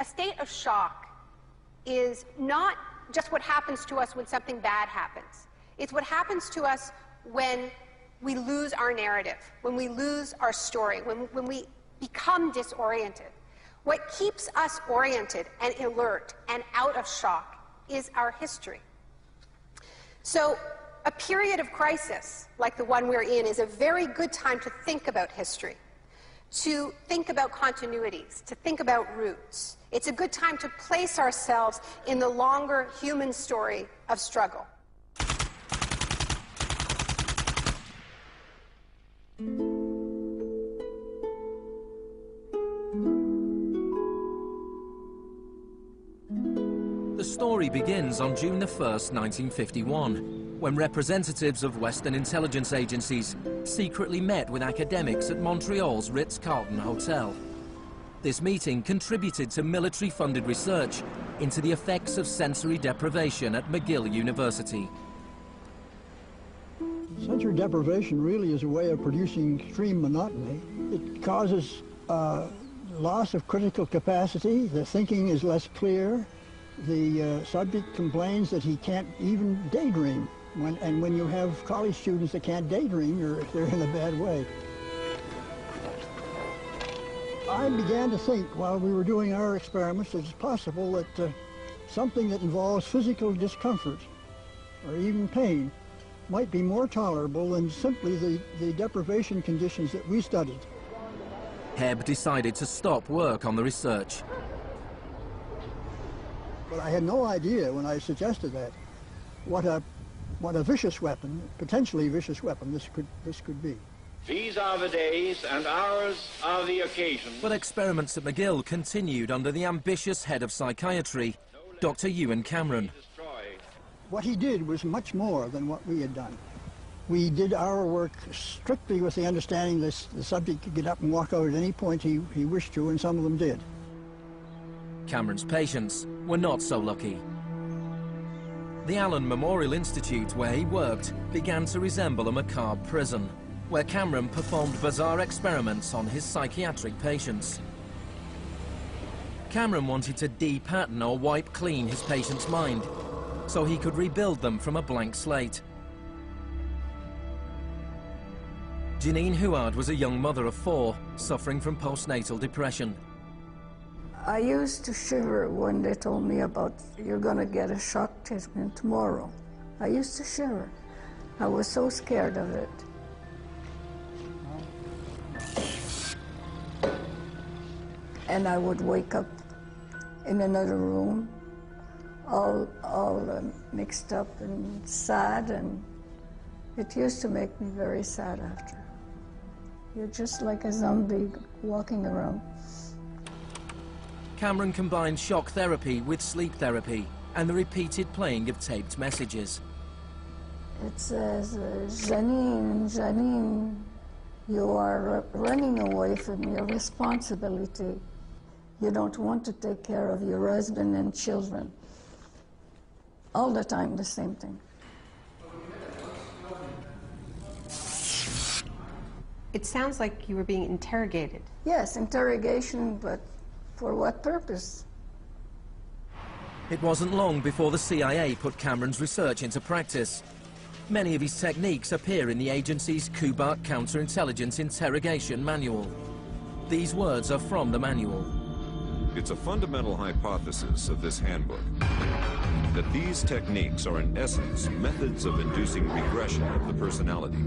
A state of shock is not just what happens to us when something bad happens. It's what happens to us when we lose our narrative, when we lose our story, when we become disoriented. What keeps us oriented and alert and out of shock is our history. So a period of crisis like the one we're in is a very good time to think about history, to think about continuities, to think about roots. It's a good time to place ourselves in the longer human story of struggle. The story begins on June the 1st, 1951, when representatives of Western intelligence agencies secretly met with academics at Montreal's Ritz-Carlton Hotel. This meeting contributed to military-funded research into the effects of sensory deprivation at McGill University. Sensory deprivation really is a way of producing extreme monotony. It causes loss of critical capacity. The thinking is less clear. The subject complains that he can't even daydream. And when you have college students that can't daydream, they're in a bad way. I began to think while we were doing our experiments that it's possible that something that involves physical discomfort or even pain might be more tolerable than simply the deprivation conditions that we studied. Hebb decided to stop work on the research. But I had no idea when I suggested that what a vicious weapon, potentially vicious weapon, this could be. These are the days and hours are the occasions. But experiments at McGill continued under the ambitious head of psychiatry, Dr. Ewan Cameron. What he did was much more than what we had done. We did our work strictly with the understanding that the subject could get up and walk out at any point he wished to, and some of them did. Cameron's patients were not so lucky. The Allen Memorial Institute, where he worked, began to resemble a macabre prison, where Cameron performed bizarre experiments on his psychiatric patients. Cameron wanted to de-pattern or wipe clean his patient's mind, so he could rebuild them from a blank slate. Janine Huard was a young mother of 4, suffering from postnatal depression. I used to shiver when they told me about, you're going to get a shock treatment tomorrow. I used to shiver. I was so scared of it. And I would wake up in another room, all mixed up and sad, and it used to make me very sad after. You're just like a zombie walking around. Cameron combined shock therapy with sleep therapy and the repeated playing of taped messages. It says, Janine, Janine, you are running away from your responsibility. You don't want to take care of your husband and children. All the time, the same thing. It sounds like you were being interrogated. Yes, interrogation, but for what purpose? It wasn't long before the CIA put Cameron's research into practice. Many of his techniques appear in the agency's Kubark Counterintelligence Interrogation Manual. These words are from the manual. It's a fundamental hypothesis of this handbook that these techniques are in essence methods of inducing regression of the personality.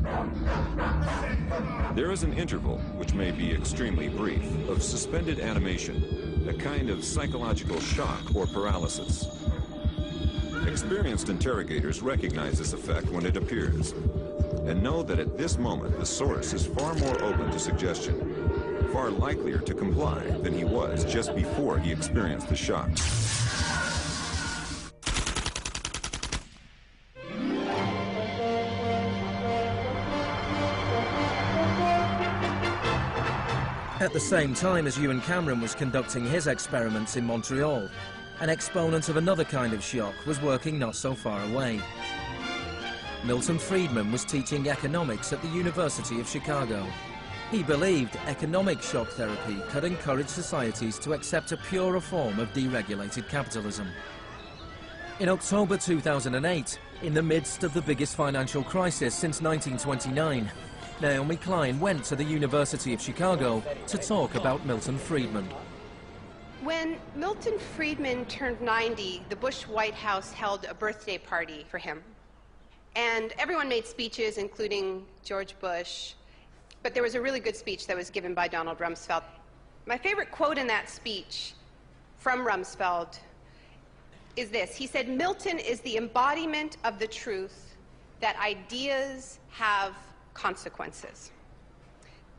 There is an interval, which may be extremely brief, of suspended animation, a kind of psychological shock or paralysis. Experienced interrogators recognize this effect when it appears, and know that at this moment the source is far more open to suggestion, far likelier to comply than he was just before he experienced the shock. At the same time as Ewan Cameron was conducting his experiments in Montreal, an exponent of another kind of shock was working not so far away. Mίλton Frídman was teaching economics at the University of Chicago. He believed economic shock therapy could encourage societies to accept a purer form of deregulated capitalism. In October 2008, in the midst of the biggest financial crisis since 1929, Naomí Klein went to the University of Chicago to talk about Milton Frídman. When Milton Frídman turned 90, the Bush White House held a birthday party for him. And everyone made speeches, including George Bush. But there was a really good speech that was given by Donald Rumsfeld. My favorite quote in that speech from Rumsfeld is this. He said, "Milton is the embodiment of the truth that ideas have consequences."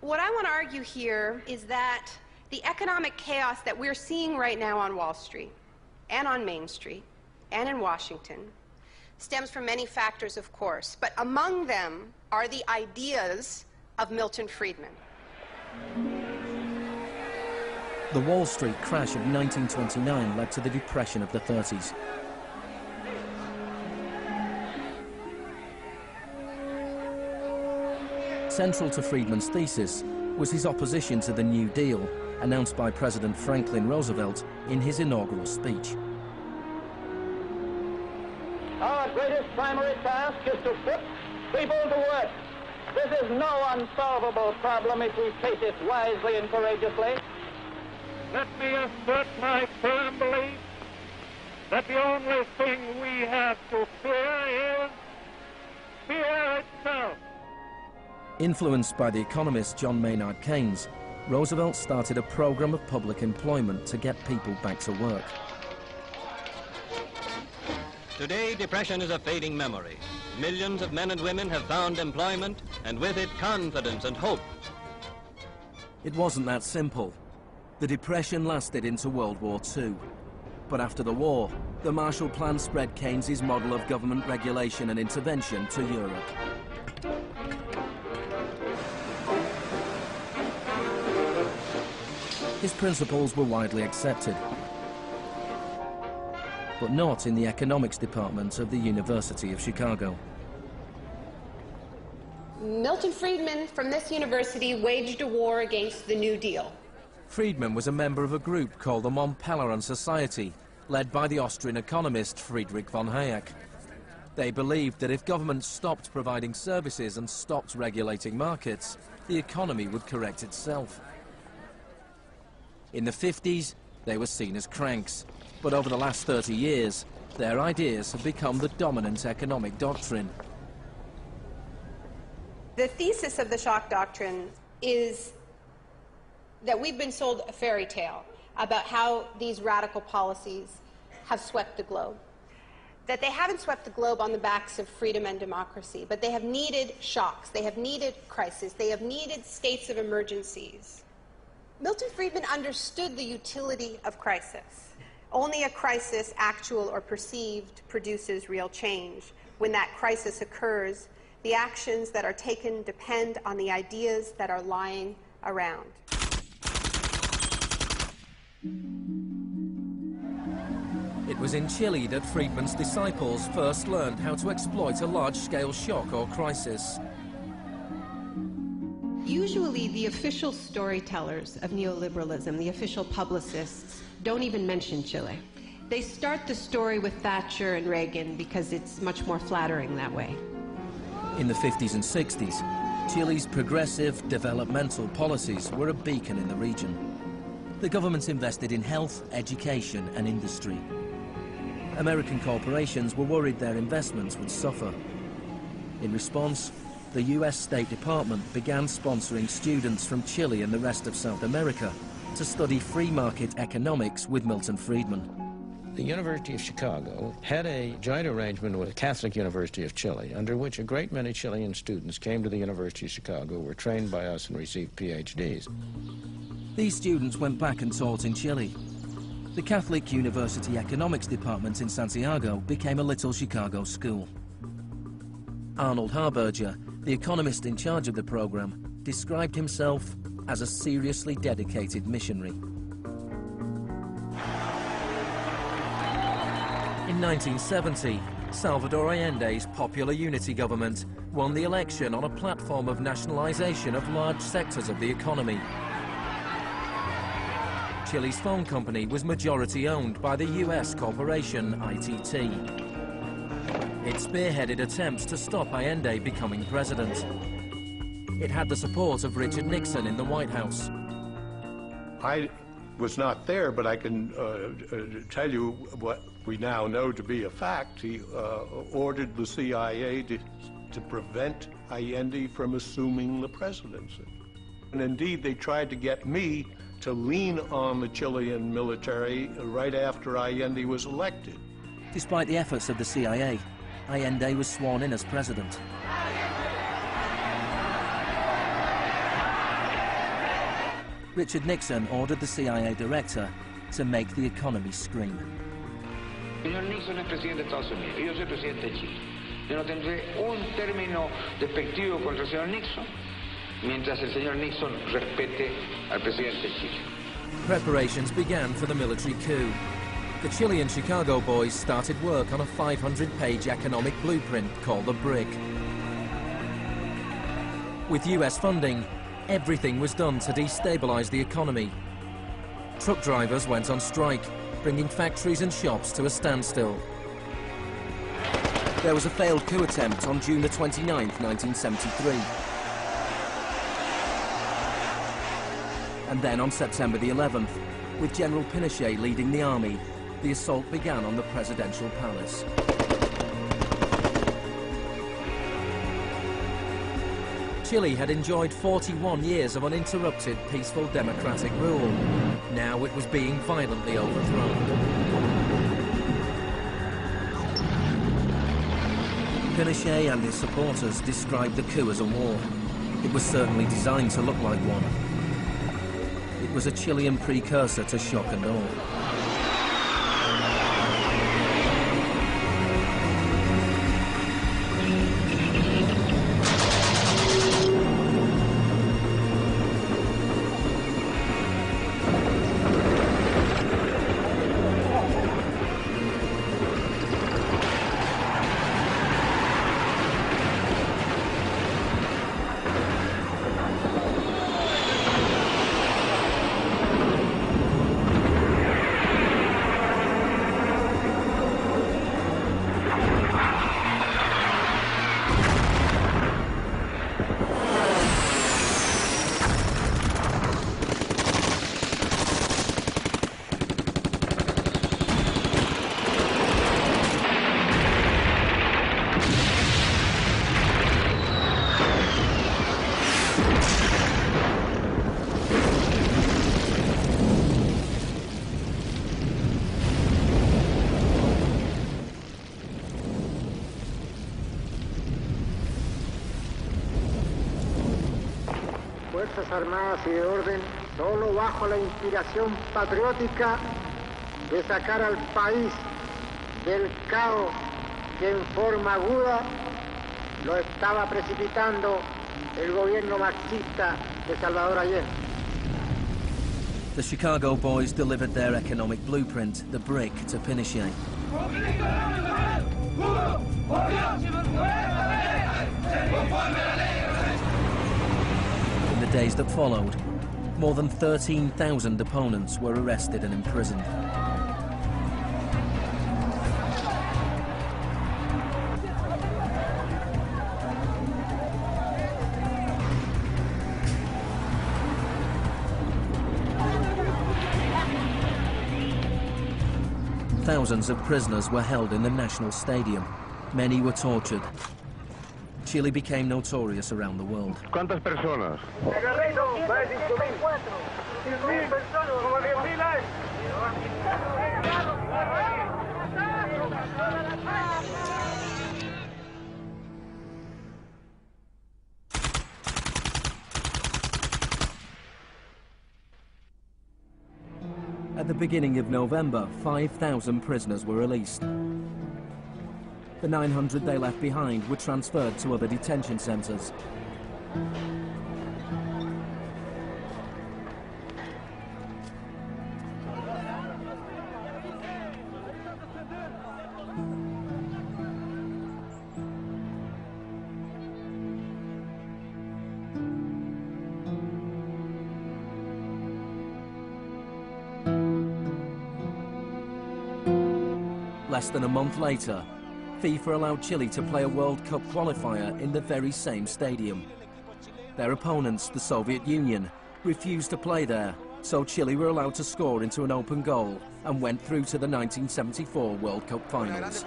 What I want to argue here is that the economic chaos that we're seeing right now on Wall Street and on Main Street and in Washington stems from many factors, of course, but among them are the ideas of Milton Frídman. The Wall Street crash of 1929 led to the Depression of the 30s. Central to Frídman's thesis was his opposition to the New Deal, announced by President Franklin Roosevelt in his inaugural speech. Our greatest primary task is to put people to work. This is no unsolvable problem if we face it wisely and courageously. Let me assert my firm belief that the only thing we have to fear is fear itself. Influenced by the economist John Maynard Keynes, Roosevelt started a program of public employment to get people back to work. Today, depression is a fading memory. Millions of men and women have found employment, and with it, confidence and hope. It wasn't that simple. The Depression lasted into World War II. But after the war, the Marshall Plan spread Keynes's model of government regulation and intervention to Europe. His principles were widely accepted, but not in the economics department of the University of Chicago. Milton Frídman from this university waged a war against the New Deal. Frídman was a member of a group called the Mont Pelerin Society, led by the Austrian economist Friedrich von Hayek. They believed that if governments stopped providing services and stopped regulating markets, the economy would correct itself. In the 50s, they were seen as cranks, but over the last 30 years, their ideas have become the dominant economic doctrine. The thesis of the shock doctrine is that we've been sold a fairy tale about how these radical policies have swept the globe. That they haven't swept the globe on the backs of freedom and democracy, but they have needed shocks, they have needed crises, they have needed states of emergencies. Milton Frídman understood the utility of crisis. Only a crisis, actual or perceived, produces real change. When that crisis occurs, the actions that are taken depend on the ideas that are lying around. It was in Chile that Frídman's disciples first learned how to exploit a large-scale shock or crisis. Usually the official storytellers of neoliberalism, the official publicists, don't even mention Chile. They start the story with Thatcher and Reagan because it's much more flattering that way. In the 50s and 60s, Chile's progressive developmental policies were a beacon in the region. The government invested in health, education and industry. American corporations were worried their investments would suffer. In response, the US State Department began sponsoring students from Chile and the rest of South America to study free market economics with Milton Frídman. The University of Chicago had a joint arrangement with the Catholic University of Chile, under which a great many Chilean students came to the University of Chicago, were trained by us and received PhDs. These students went back and taught in Chile. The Catholic University Economics Department in Santiago became a little Chicago school. Arnold Harberger, the economist in charge of the program, described himself as a seriously dedicated missionary. In 1970, Salvador Allende's popular unity government won the election on a platform of nationalization of large sectors of the economy. Chile's phone company was majority-owned by the US corporation ITT. It spearheaded attempts to stop Allende becoming president. It had the support of Richard Nixon in the White House. I was not there, but I can tell you what we now know to be a fact. He ordered the CIA to prevent Allende from assuming the presidency. And indeed, they tried to get me to lean on the Chilean military right after Allende was elected. Despite the efforts of the CIA, Allende was sworn in as president. Richard Nixon ordered the CIA director to make the economy scream. Señor Nixon es presidente de Estados Unidos y yo soy presidente de Chile. Yo no tendré un término despectivo contra el señor Nixon mientras el señor Nixon respete al presidente de Chile. Preparations began for the military coup. The Chilean Chicago boys started work on a 500-page economic blueprint called the BRIC. With US funding, everything was done to destabilize the economy. Truck drivers went on strike, bringing factories and shops to a standstill. There was a failed coup attempt on June the 29th, 1973. And then on September the 11th, with General Pinochet leading the army, the assault began on the presidential palace. Chile had enjoyed 41 years of uninterrupted, peaceful democratic rule. Now it was being violently overthrown. Pinochet and his supporters described the coup as a war. It was certainly designed to look like one. It was a Chilean precursor to shock and awe. Fuerzas Armadas y de Orden, solo bajo la inspiración patriótica de sacar al país del caos que en forma aguda lo estaba precipitando el gobierno marxista de Salvador Allende. The Chicago boys delivered their economic blueprint, the BRIC, to Pinochet. In the days that followed, more than 13,000 opponents were arrested and imprisoned. Thousands of prisoners were held in the National Stadium. Many were tortured. Chile became notorious around the world. ¿Cuántas personas? At the beginning of November, 5,000 prisoners were released. The 900 they left behind were transferred to other detention centers. Less than a month later, FIFA allowed Chile to play a World Cup qualifier in the very same stadium. Their opponents, the Soviet Union, refused to play there, so Chile were allowed to score into an open goal and went through to the 1974 World Cup finals.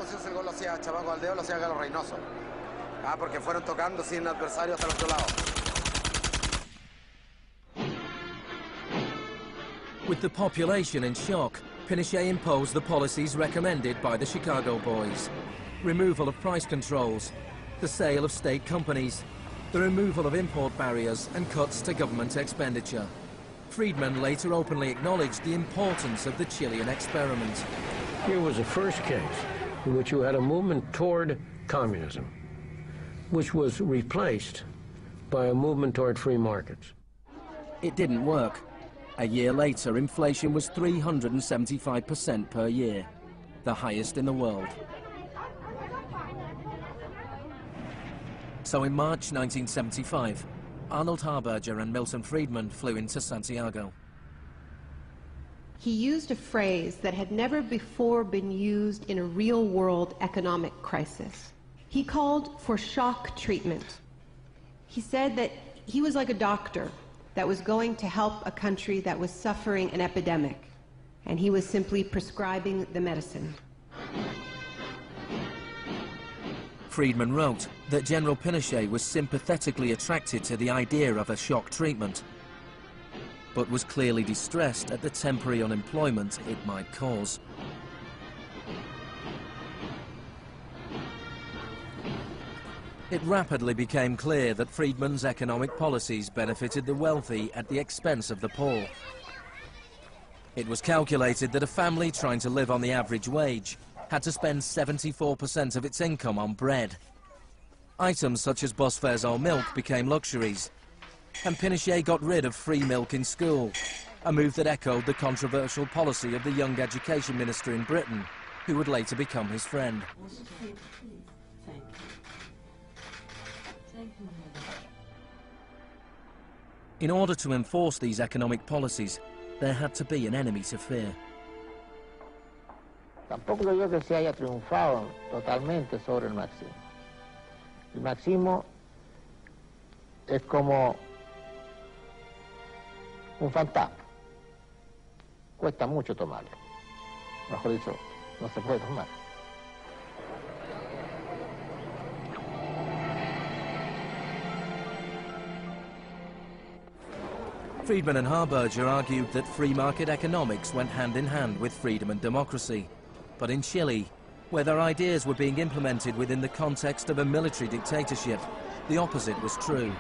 With the population in shock, Pinochet imposed the policies recommended by the Chicago Boys. Removal of price controls, the sale of state companies, the removal of import barriers and cuts to government expenditure. Frídman later openly acknowledged the importance of the Chilean experiment. Here was the first case in which you had a movement toward communism, which was replaced by a movement toward free markets. It didn't work. A year later, inflation was 375% per year, the highest in the world. So in March 1975, Arnold Harberger and Milton Frídman flew into Santiago. He used a phrase that had never before been used in a real-world economic crisis. He called for shock treatment. He said that he was like a doctor that was going to help a country that was suffering an epidemic, and he was simply prescribing the medicine. Frídman wrote that General Pinochet was sympathetically attracted to the idea of a shock treatment, but was clearly distressed at the temporary unemployment it might cause. It rapidly became clear that Frídman's economic policies benefited the wealthy at the expense of the poor. It was calculated that a family trying to live on the average wage had to spend 74% of its income on bread. Items such as bus fares or milk became luxuries, and Pinochet got rid of free milk in school, a move that echoed the controversial policy of the young education minister in Britain, who would later become his friend. In order to enforce these economic policies, there had to be an enemy to fear. Tampoco creo que se haya triunfado totalmente sobre el marxismo. El marxismo es como un fantasma. Cuesta mucho tomarlo. Mejor dicho, no se puede tomar. Frídman and Harberger argued that free market economics went hand in hand with freedom and democracy. But in Chile, where their ideas were being implemented within the context of a military dictatorship, the opposite was true.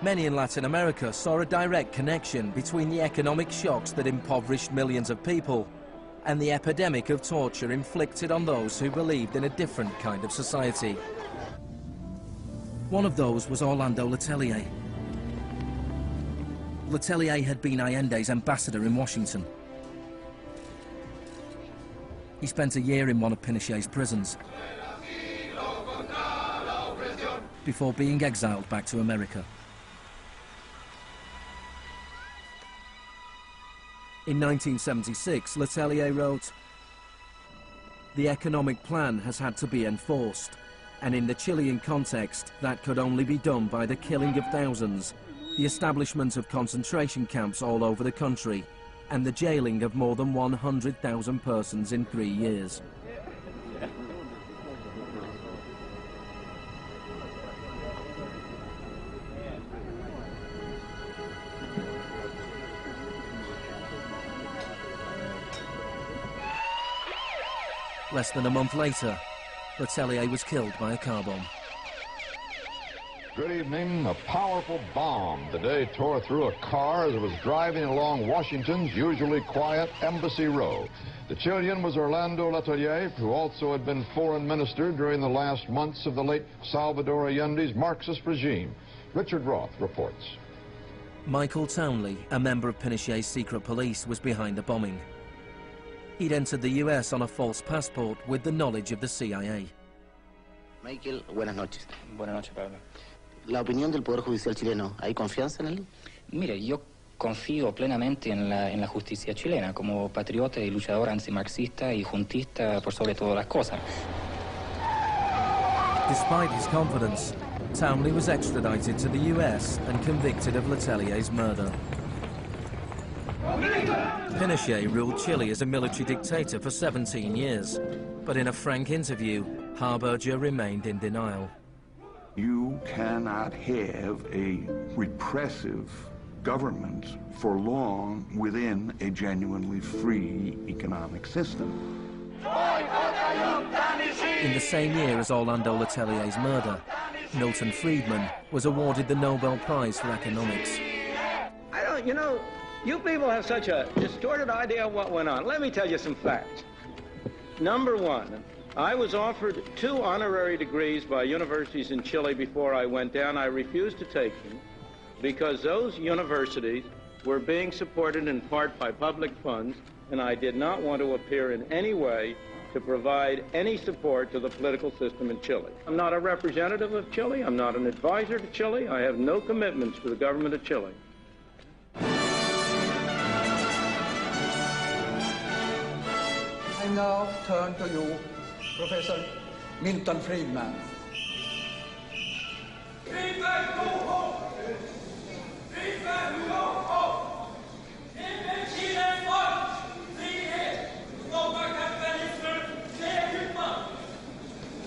Many in Latin America saw a direct connection between the economic shocks that impoverished millions of people and the epidemic of torture inflicted on those who believed in a different kind of society. One of those was Orlando Letelier. Letelier had been Allende's ambassador in Washington. He spent a year in one of Pinochet's prisons before being exiled back to America. In 1976, Letelier wrote, "The economic plan has had to be enforced, and in the Chilean context, that could only be done by the killing of thousands, the establishment of concentration camps all over the country, and the jailing of more than 100,000 persons in 3 years." Less than a month later, Letelier was killed by a car bomb. Good evening. A powerful bomb today tore through a car as it was driving along Washington's usually quiet Embassy Row. The Chilean was Orlando Letelier, who also had been foreign minister during the last months of the late Salvador Allende's Marxist regime. Richard Roth reports. Michael Townley, a member of Pinochet's secret police, was behind the bombing. He'd entered the US on a false passport with the knowledge of the CIA. Michael, buenas noches. Buenas noches, Pablo. La opinión del Poder Judicial chileno, ¿hay confianza en él? Mire, yo confío plenamente en la justicia chilena como patriota y luchador antimarxista y juntista por sobre todas las cosas. Despite his confidence, Townley was extradited to the US and convicted of Letellier's murder. Pinochet ruled Chile as a military dictator for 17 years, but in a frank interview, Harberger remained in denial. You cannot have a repressive government for long within a genuinely free economic system. In the same year as Orlando Letellier's murder, Mίλton Frídman was awarded the Nobel Prize for Economics. You know, you people have such a distorted idea of what went on. Let me tell you some facts. Number one, I was offered 2 honorary degrees by universities in Chile before I went down. I refused to take them because those universities were being supported in part by public funds, and I did not want to appear in any way to provide any support to the political system in Chile. I'm not a representative of Chile. I'm not an advisor to Chile. I have no commitments to the government of Chile. I now turn to you, Professor Mίλton Frídman.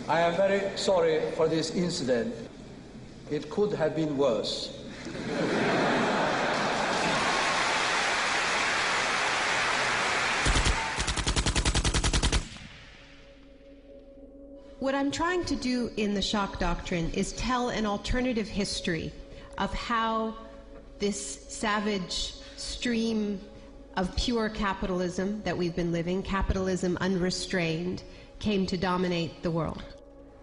I am very sorry for this incident. It could have been worse. What I'm trying to do in the shock doctrine is tell an alternative history of how this savage stream of pure capitalism that we've been living, capitalism unrestrained, came to dominate the world.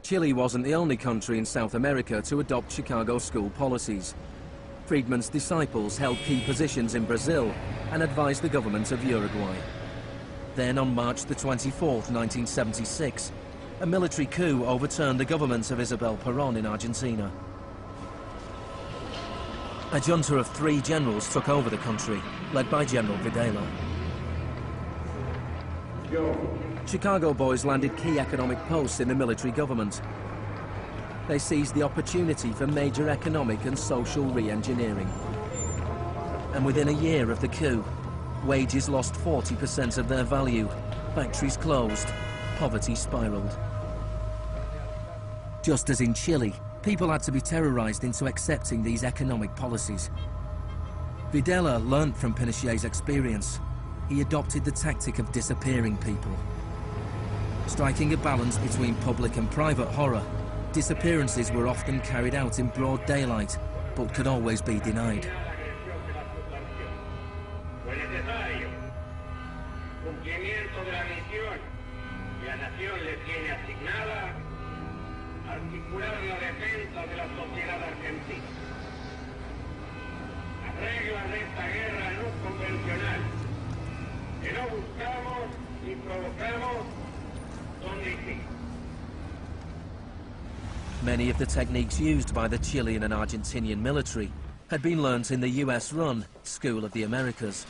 Chile wasn't the only country in South America to adopt Chicago school policies. Frídman's disciples held key positions in Brazil and advised the government of Uruguay. Then on March the 24th, 1976, a military coup overturned the government of Isabel Perón in Argentina. A junta of 3 generals took over the country, led by General Videla. Chicago boys landed key economic posts in the military government. They seized the opportunity for major economic and social re-engineering. And within a year of the coup, wages lost 40% of their value, factories closed, poverty spiraled. Just as in Chile, people had to be terrorized into accepting these economic policies. Videla learned from Pinochet's experience. He adopted the tactic of disappearing people. Striking a balance between public and private horror, disappearances were often carried out in broad daylight, but could always be denied. Many of the techniques used by the Chilean and Argentinian military had been learnt in the US-run School of the Americas.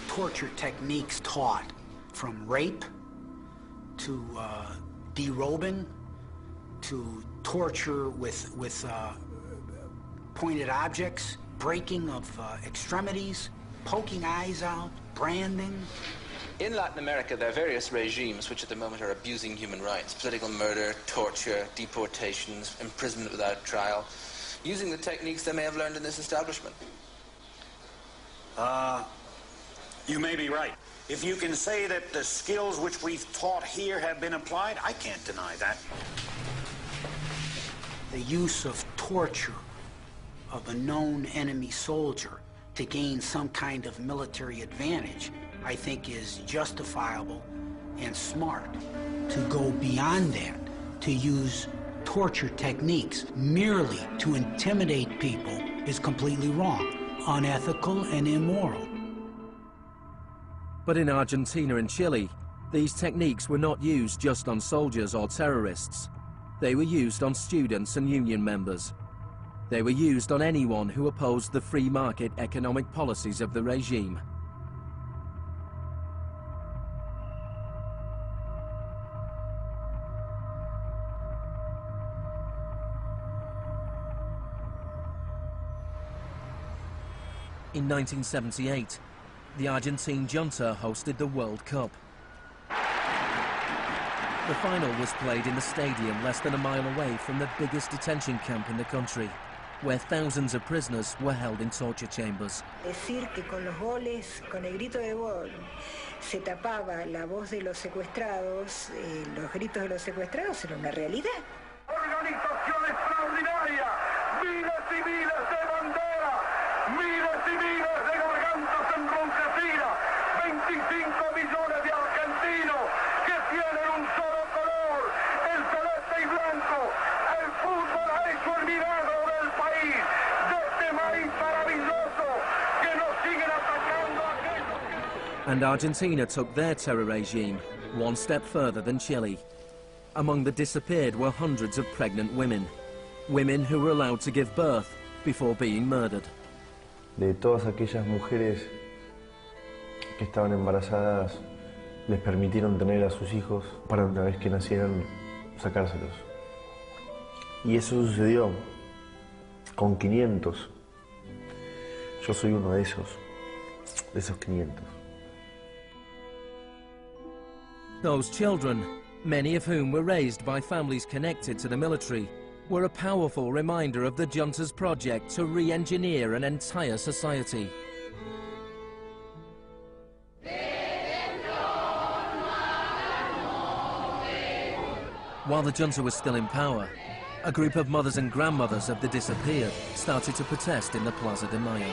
Torture techniques taught, from rape to derobing to torture with pointed objects, breaking of extremities, poking eyes out, branding. In Latin America, there are various regimes which at the moment are abusing human rights. Political murder, torture, deportations, imprisonment without trial, using the techniques they may have learned in this establishment. You may be right. If you can say that the skills which we've taught here have been applied, I can't deny that. The use of torture of a known enemy soldier to gain some kind of military advantage, I think, is justifiable and smart. To go beyond that, to use torture techniques merely to intimidate people, is completely wrong, unethical and immoral. But in Argentina and Chile, these techniques were not used just on soldiers or terrorists. They were used on students and union members. They were used on anyone who opposed the free market economic policies of the regime. In 1978, the Argentine junta hosted the World Cup. The final was played in the stadium less than a mile away from the biggest detention camp in the country, where thousands of prisoners were held in torture chambers. Decir que con los goles, con el grito de gol, se tapaba la voz de los secuestrados, los gritos de los secuestrados era una realidad. Organización extraordinaria, miles y miles de banderas, miles y miles de gargantas enronquecidas, 25 millones de argentinos que tienen un solo color, el celeste y blanco. El fútbol ha hecho el milagro del país, de este maíz maravilloso que nos siguen atacando aquellos. And Argentina took their terror regime one step further than Chile. Among the disappeared were hundreds of pregnant women, women who were allowed to give birth before being murdered. De todas aquellas mujeres que estaban embarazadas, les permitieron tener a sus hijos para una vez que nacieran sacárselos. Y eso sucedió con 500. Yo soy uno de esos 500. Those children, many of whom were raised by families connected to the military, were a powerful reminder of the junta's project to re-engineer an entire society. While the junta was still in power, a group of mothers and grandmothers of the disappeared started to protest in the Plaza de Mayo.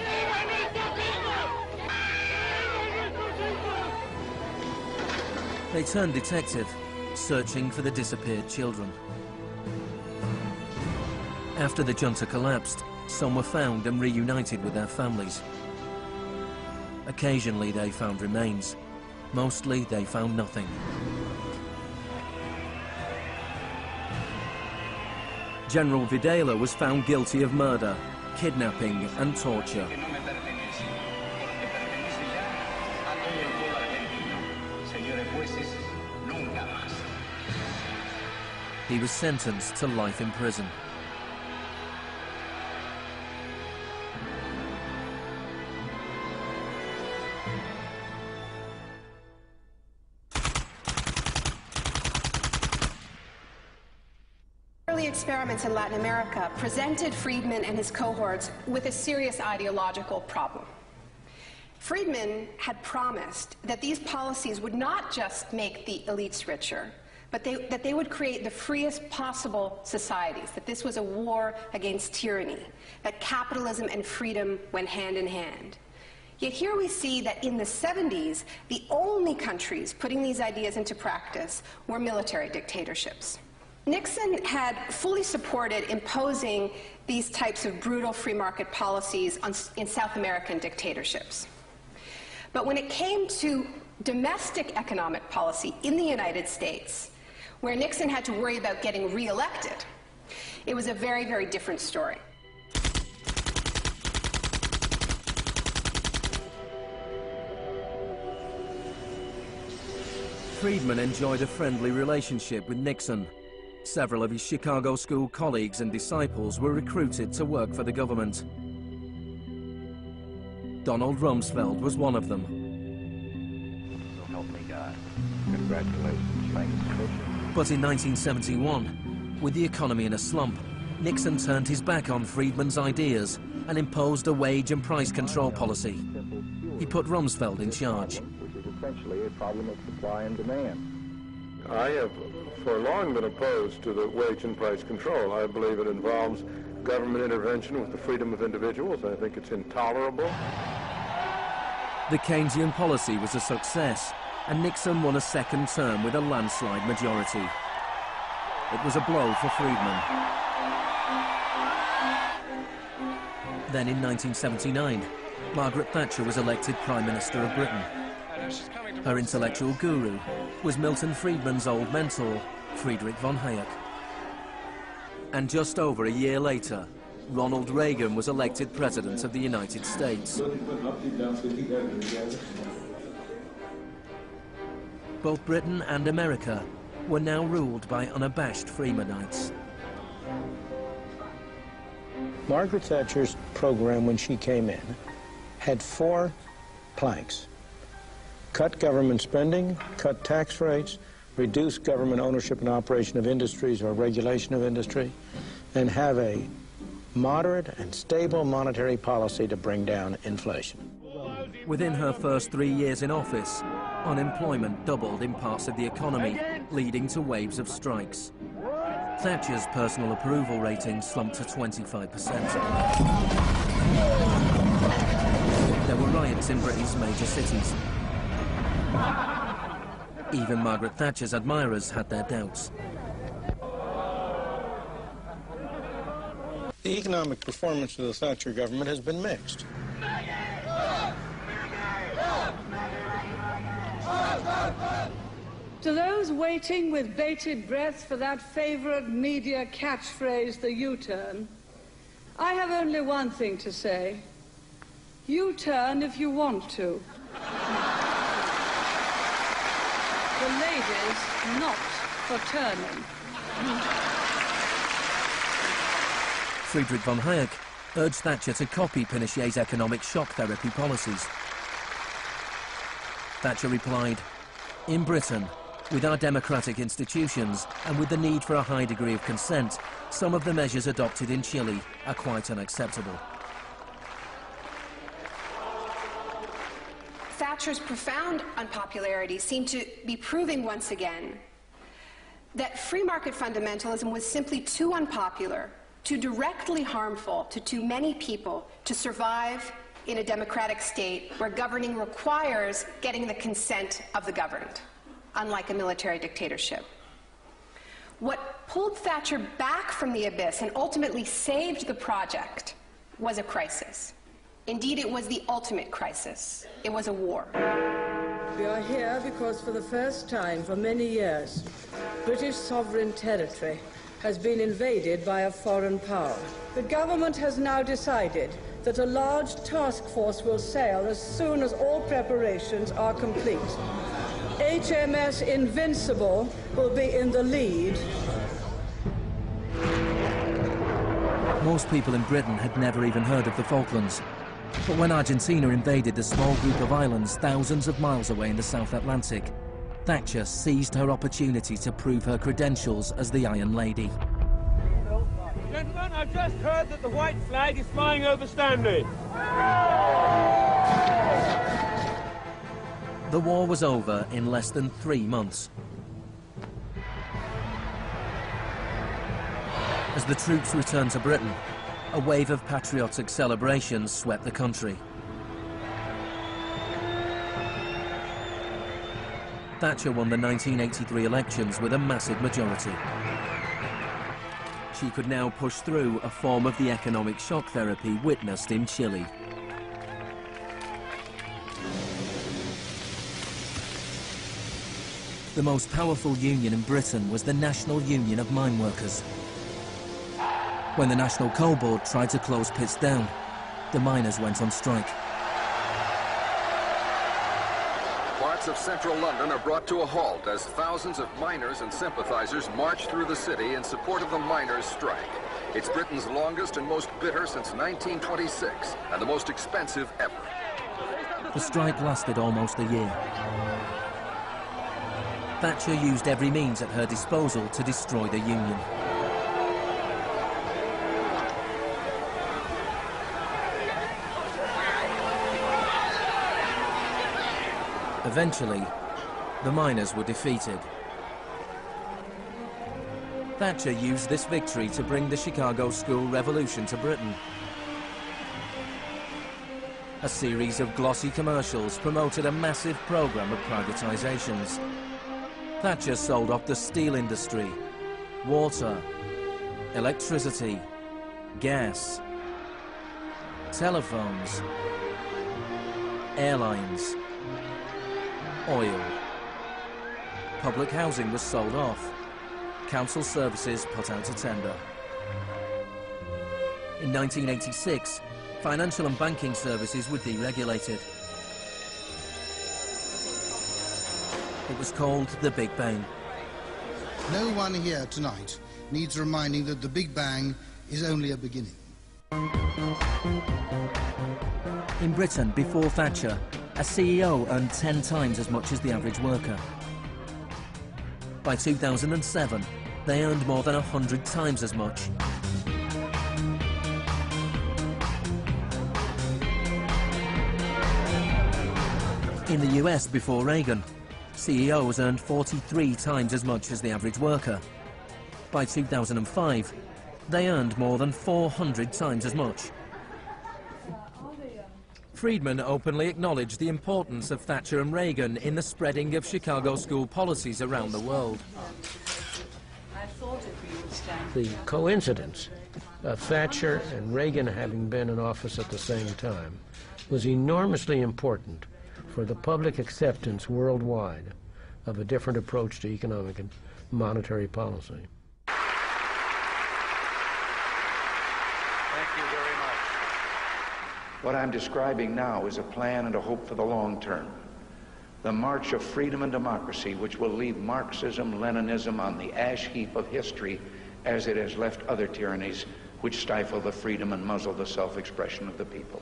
They turned detective, searching for the disappeared children. After the junta collapsed, some were found and reunited with their families. Occasionally they found remains. Mostly they found nothing. General Videla was found guilty of murder, kidnapping and torture. He was sentenced to life in prison. Early experiments in Latin America presented Frídman and his cohorts with a serious ideological problem. Frídman had promised that these policies would not just make the elites richer, but that they would create the freest possible societies, that this was a war against tyranny, that capitalism and freedom went hand in hand. Yet here we see that in the 70s, the only countries putting these ideas into practice were military dictatorships. Nixon had fully supported imposing these types of brutal free market policies in South American dictatorships. But when it came to domestic economic policy in the United States, where Nixon had to worry about getting re-elected, it was a very, very different story. Frídman enjoyed a friendly relationship with Nixon. Several of his Chicago school colleagues and disciples were recruited to work for the government. Donald Rumsfeld was one of them. So help me God. Congratulations. Thanks. But in 1971, with the economy in a slump, Nixon turned his back on Frídman's ideas and imposed a wage and price control policy. He put Rumsfeld in charge. Which is essentially a problem of supply and demand. I have for long been opposed to the wage and price control. I believe it involves government intervention with the freedom of individuals. I think it's intolerable. The Keynesian policy was a success, and Nixon won a second term with a landslide majority. It was a blow for Frídman. Then in 1979, Margaret Thatcher was elected Prime Minister of Britain. Her intellectual guru was Milton Friedman's old mentor, Friedrich von Hayek. And just over a year later, Ronald Reagan was elected President of the United States. Both Britain and America were now ruled by unabashed Freemanites. Margaret Thatcher's program when she came in had 4 planks. Cut government spending, cut tax rates, reduce government ownership and operation of industries or regulation of industry, and have a moderate and stable monetary policy to bring down inflation. Within her first 3 years in office, unemployment doubled in parts of the economy, leading to waves of strikes. Thatcher's personal approval rating slumped to 25%. There were riots in Britain's major cities. Even Margaret Thatcher's admirers had their doubts. The economic performance of the Thatcher government has been mixed. To those waiting with bated breath for that favorite media catchphrase, the U-turn, I have only one thing to say. U-turn if you want to. The ladies not for turning. Friedrich von Hayek urged Thatcher to copy Pinochet's economic shock therapy policies. Thatcher replied, "In Britain, with our democratic institutions and with the need for a high degree of consent, some of the measures adopted in Chile are quite unacceptable." Thatcher's profound unpopularity seemed to be proving once again that free market fundamentalism was simply too unpopular, too directly harmful to too many people to survive in a democratic state where governing requires getting the consent of the governed, unlike a military dictatorship. What pulled Thatcher back from the abyss and ultimately saved the project was a crisis. Indeed, it was the ultimate crisis. It was a war. We are here because for the first time for many years, British sovereign territory has been invaded by a foreign power. The government has now decided that a large task force will sail as soon as all preparations are complete. HMS Invincible will be in the lead. Most people in Britain had never even heard of the Falklands. But when Argentina invaded the small group of islands thousands of miles away in the South Atlantic, Thatcher seized her opportunity to prove her credentials as the Iron Lady. Gentlemen, I've just heard that the white flag is flying over Stanley. The war was over in less than 3 months. As the troops returned to Britain, a wave of patriotic celebrations swept the country. Thatcher won the 1983 elections with a massive majority. She could now push through a form of the economic shock therapy witnessed in Chile. The most powerful union in Britain was the National Union of Mine Workers. When the National Coal Board tried to close pits down, the miners went on strike. Parts of central London are brought to a halt as thousands of miners and sympathizers march through the city in support of the miners' strike. It's Britain's longest and most bitter since 1926, and the most expensive ever. The strike lasted almost a year. Thatcher used every means at her disposal to destroy the union. Eventually, the miners were defeated. Thatcher used this victory to bring the Chicago School Revolution to Britain. A series of glossy commercials promoted a massive program of privatizations. Thatcher sold off the steel industry, water, electricity, gas, telephones, airlines, oil. Public housing was sold off. Council services put out to tender. In 1986, financial and banking services were deregulated. It was called the Big Bang. No one here tonight needs reminding that the Big Bang is only a beginning. In Britain, before Thatcher, a CEO earned 10 times as much as the average worker. By 2007, they earned more than 100 times as much. In the US, before Reagan, CEOs earned 43 times as much as the average worker. By 2005, they earned more than 400 times as much. Frídman openly acknowledged the importance of Thatcher and Reagan in the spreading of Chicago school policies around the world. The coincidence of Thatcher and Reagan having been in office at the same time was enormously important for the public acceptance worldwide of a different approach to economic and monetary policy. What I'm describing now is a plan and a hope for the long term. The march of freedom and democracy, which will leave Marxism, Leninism on the ash heap of history as it has left other tyrannies which stifle the freedom and muzzle the self-expression of the people.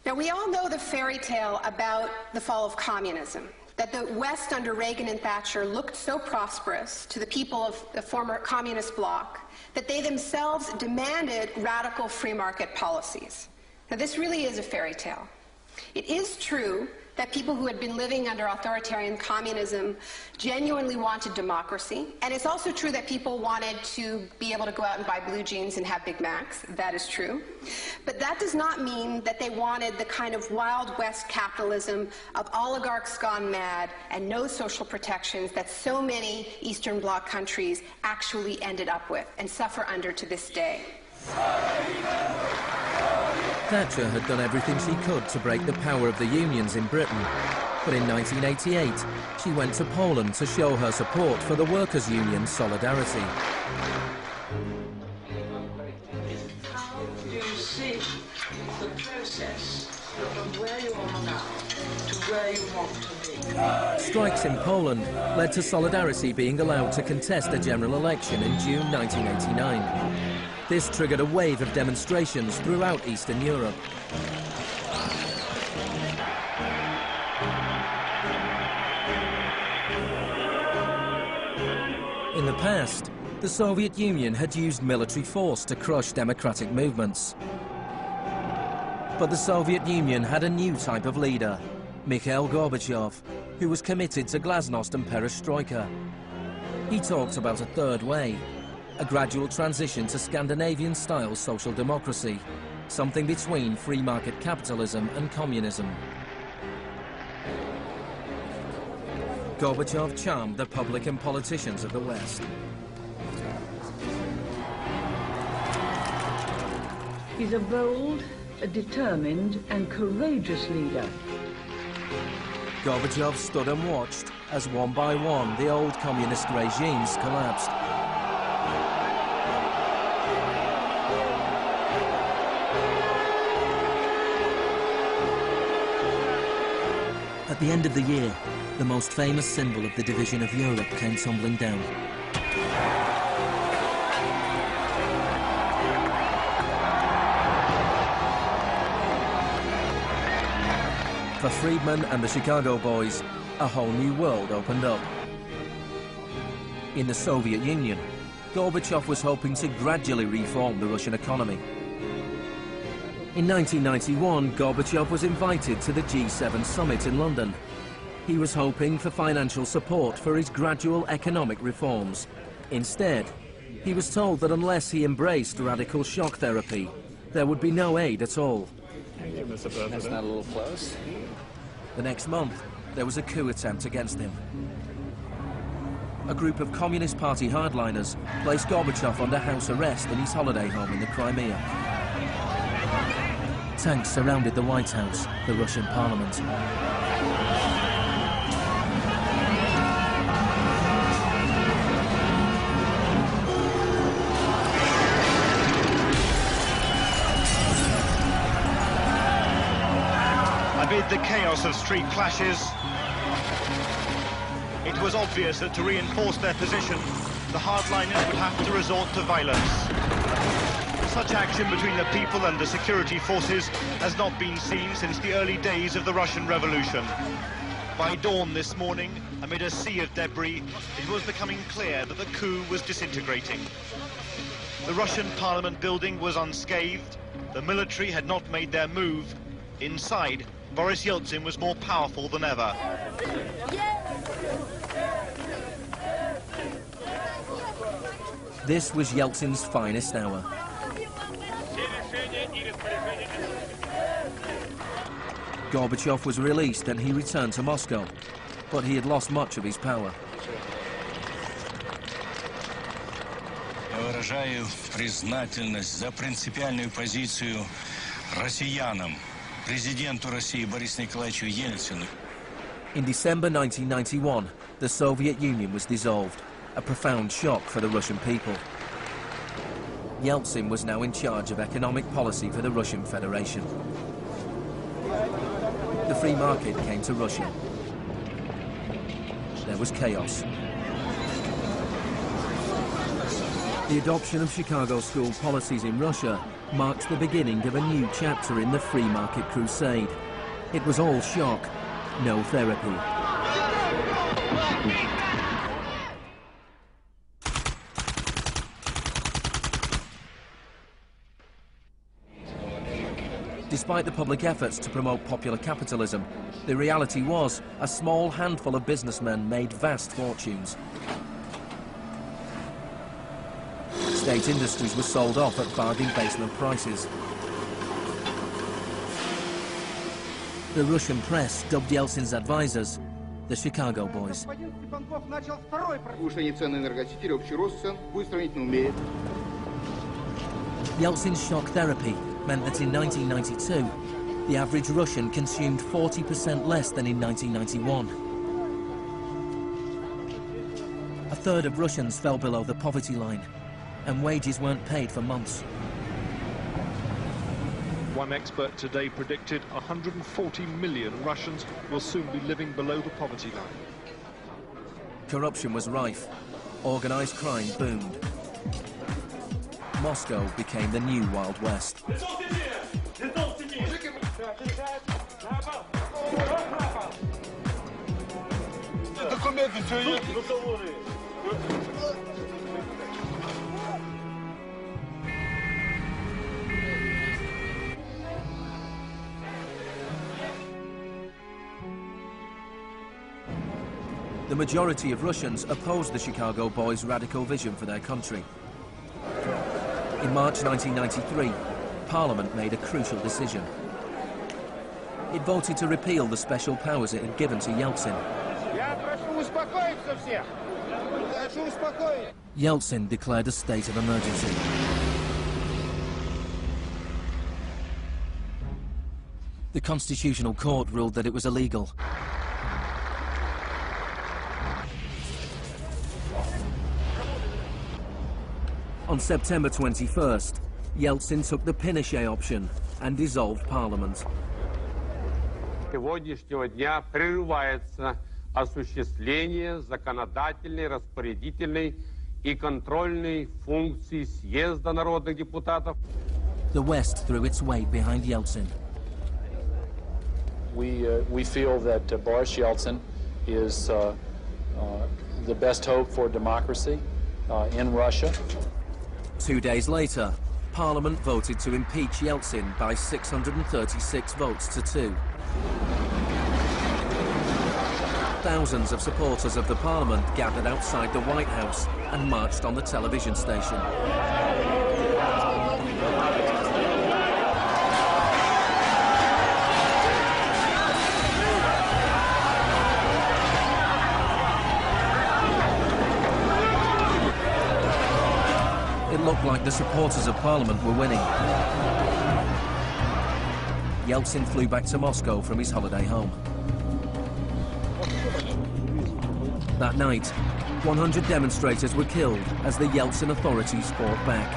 Now, we all know the fairy tale about the fall of communism, that the West under Reagan and Thatcher looked so prosperous to the people of the former communist bloc that they themselves demanded radical free market policies. Now, this really is a fairy tale. It is true that people who had been living under authoritarian communism genuinely wanted democracy, and it's also true that people wanted to be able to go out and buy blue jeans and have Big Macs. That is true. But that does not mean that they wanted the kind of Wild West capitalism of oligarchs gone mad and no social protections that so many Eastern Bloc countries actually ended up with and suffer under to this day. Thatcher had done everything she could to break the power of the unions in Britain. But in 1988, she went to Poland to show her support for the workers' union Solidarity. How do you see the process from where you are now to where you want to be? Strikes in Poland led to Solidarity being allowed to contest a general election in June 1989. This triggered a wave of demonstrations throughout Eastern Europe. In the past, the Soviet Union had used military force to crush democratic movements. But the Soviet Union had a new type of leader, Mikhail Gorbachev, who was committed to glasnost and perestroika. He talked about a third way, a gradual transition to Scandinavian-style social democracy, something between free market capitalism and communism. Gorbachev charmed the public and politicians of the West. He's a bold, a determined and courageous leader. Gorbachev stood and watched as one by one the old communist regimes collapsed. At the end of the year, the most famous symbol of the division of Europe came tumbling down. For Frídman and the Chicago boys, a whole new world opened up. In the Soviet Union, Gorbachev was hoping to gradually reform the Russian economy. In 1991, Gorbachev was invited to the G7 summit in London. He was hoping for financial support for his gradual economic reforms. Instead, he was told that unless he embraced radical shock therapy, there would be no aid at all. Thank you, Mr. President. That's not a little close. The next month, there was a coup attempt against him. A group of Communist Party hardliners placed Gorbachev under house arrest in his holiday home in the Crimea. Tanks surrounded the White House, the Russian parliament. Amid the chaos of street clashes, it was obvious that to reinforce their position, the hardliners would have to resort to violence. Such action between the people and the security forces has not been seen since the early days of the Russian Revolution. By dawn this morning, amid a sea of debris, it was becoming clear that the coup was disintegrating. The Russian parliament building was unscathed, the military had not made their move. Inside, Boris Yeltsin was more powerful than ever. This was Yeltsin's finest hour. Gorbachev was released and he returned to Moscow, but he had lost much of his power. Я выражаю признательность за принципиальную позицию россиянам, президенту России Борису Николаевичу Ельцину. In December 1991, the Soviet Union was dissolved, a profound shock for the Russian people. Yeltsin was now in charge of economic policy for the Russian Federation. The free market came to Russia. There was chaos. The adoption of Chicago school policies in Russia marks the beginning of a new chapter in the free market crusade. It was all shock, no therapy. Despite the public efforts to promote popular capitalism, the reality was a small handful of businessmen made vast fortunes. State industries were sold off at bargain basement prices. The Russian press dubbed Yeltsin's advisors the Chicago Boys. Yeltsin's shock therapy meant that in 1992, the average Russian consumed 40% less than in 1991. A third of Russians fell below the poverty line, and wages weren't paid for months. One expert today predicted 140 million Russians will soon be living below the poverty line. Corruption was rife. Organized crime boomed. Moscow became the new Wild West. The majority of Russians opposed the Chicago Boys' radical vision for their country. In March 1993, Parliament made a crucial decision. It voted to repeal the special powers it had given to Yeltsin. Yeltsin declared a state of emergency. The Constitutional Court ruled that it was illegal. On September 21st, Yeltsin took the Pinochet option and dissolved Parliament. Сегодняшнего дня прерывается осуществление законодательной, распорядительной и контрольной функций съезда народных депутатов. The West threw its weight behind Yeltsin. We feel that Boris Yeltsin is the best hope for democracy in Russia. 2 days later, Parliament voted to impeach Yeltsin by 636 votes to 2. Thousands of supporters of the Parliament gathered outside the White House and marched on the television station. It looked like the supporters of Parliament were winning. Yeltsin flew back to Moscow from his holiday home. That night, 100 demonstrators were killed as the Yeltsin authorities fought back.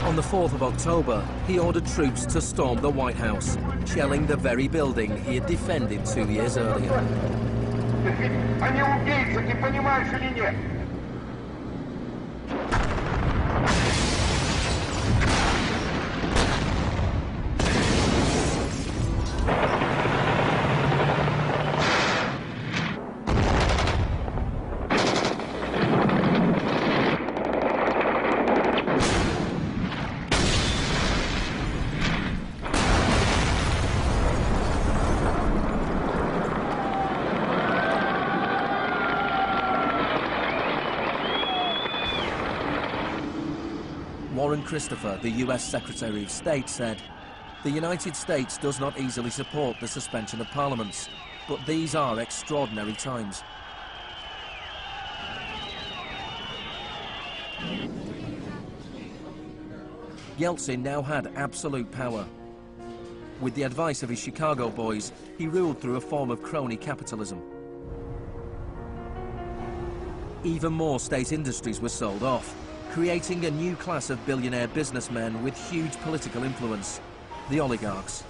On the 4th of October, he ordered troops to storm the White House, shelling the very building he had defended 2 years earlier. Christopher, the US Secretary of State, said, "The United States does not easily support the suspension of parliaments, but these are extraordinary times." Yeltsin now had absolute power. With the advice of his Chicago boys, he ruled through a form of crony capitalism. Even more state industries were sold off, creating a new class of billionaire businessmen with huge political influence, the oligarchs.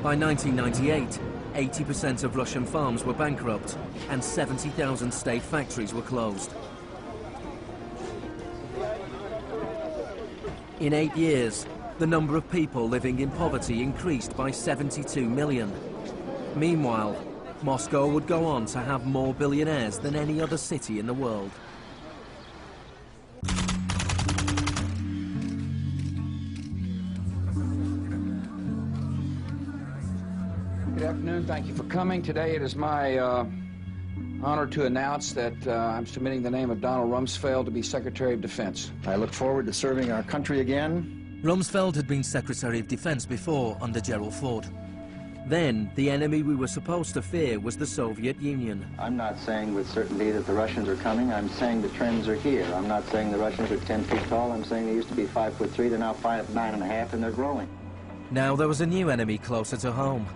By 1998, 80% of Russian farms were bankrupt and 70,000 state factories were closed. In 8 years, the number of people living in poverty increased by 72 million. Meanwhile, Moscow would go on to have more billionaires than any other city in the world. Good afternoon. Thank you for coming. Today it is my honor to announce that I'm submitting the name of Donald Rumsfeld to be Secretary of Defense. I look forward to serving our country again. Rumsfeld had been Secretary of Defense before under Gerald Ford. Then, the enemy we were supposed to fear was the Soviet Union. I'm not saying with certainty that the Russians are coming. I'm saying the trends are here. I'm not saying the Russians are 10 feet tall. I'm saying they used to be 5'3". They're now 9.5, and they're growing. Now there was a new enemy closer to home.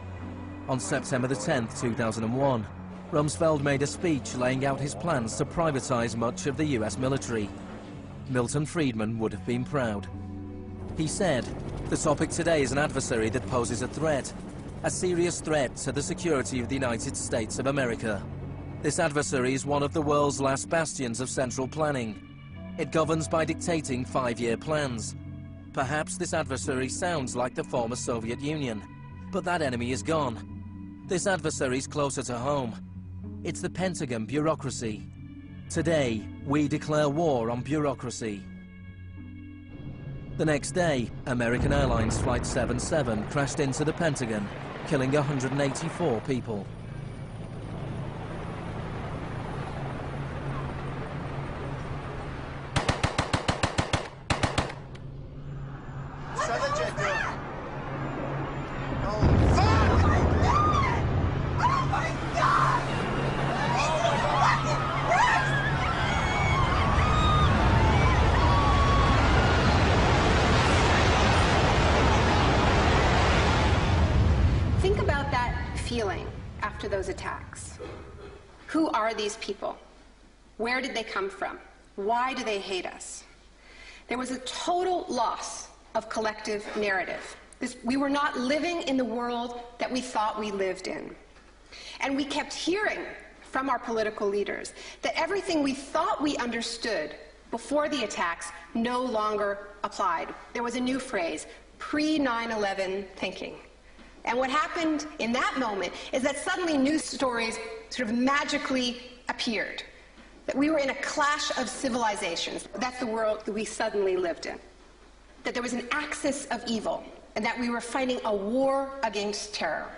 On September the 10th, 2001, Rumsfeld made a speech laying out his plans to privatize much of the US military. Mίλton Frídman would have been proud. He said, "The topic today is an adversary that poses a threat. A serious threat to the security of the United States of America. This adversary is one of the world's last bastions of central planning. It governs by dictating 5-year plans. Perhaps this adversary sounds like the former Soviet Union, but that enemy is gone. This adversary is closer to home. It's the Pentagon bureaucracy. Today, we declare war on bureaucracy." The next day, American Airlines Flight 77 crashed into the Pentagon, killing 184 people. Think about that feeling after those attacks. Who are these people? Where did they come from? Why do they hate us? There was a total loss of collective narrative. We were not living in the world that we thought we lived in. And we kept hearing from our political leaders that everything we thought we understood before the attacks no longer applied. There was a new phrase, pre-9/11 thinking. And what happened in that moment is that suddenly news stories sort of magically appeared. That we were in a clash of civilizations. That's the world that we suddenly lived in. That there was an axis of evil, and that we were fighting a war against terror.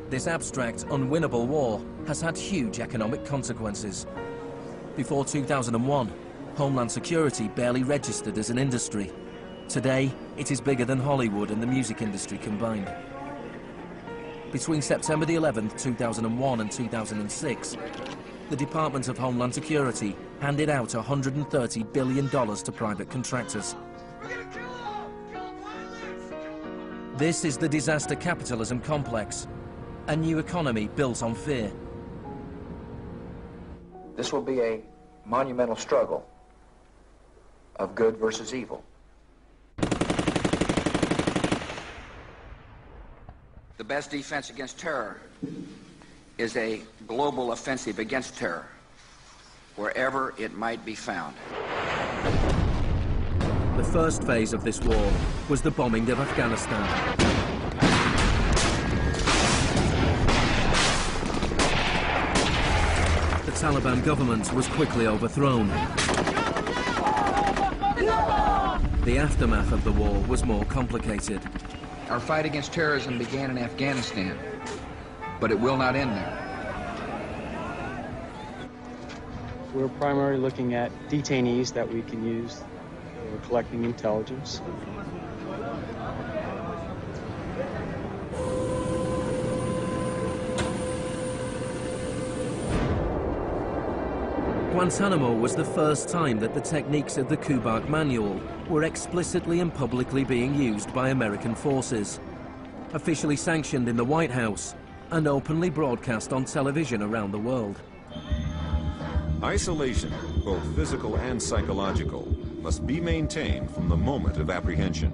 This abstract, unwinnable war has had huge economic consequences. Before 2001, Homeland Security barely registered as an industry. Today, it is bigger than Hollywood and the music industry combined. Between September the 11th, 2001 and 2006, the Department of Homeland Security handed out $130 billion to private contractors. This is the disaster capitalism complex, a new economy built on fear. This will be a monumental struggle of good versus evil. The best defense against terror is a global offensive against terror, wherever it might be found. The first phase of this war was the bombing of Afghanistan. The Taliban government was quickly overthrown. The aftermath of the war was more complicated. Our fight against terrorism began in Afghanistan, but it will not end there. We're primarily looking at detainees that we can use. We're collecting intelligence. Guantanamo was the first time that the techniques of the Kubark Manual were explicitly and publicly being used by American forces, officially sanctioned in the White House and openly broadcast on television around the world. Isolation, both physical and psychological, must be maintained from the moment of apprehension.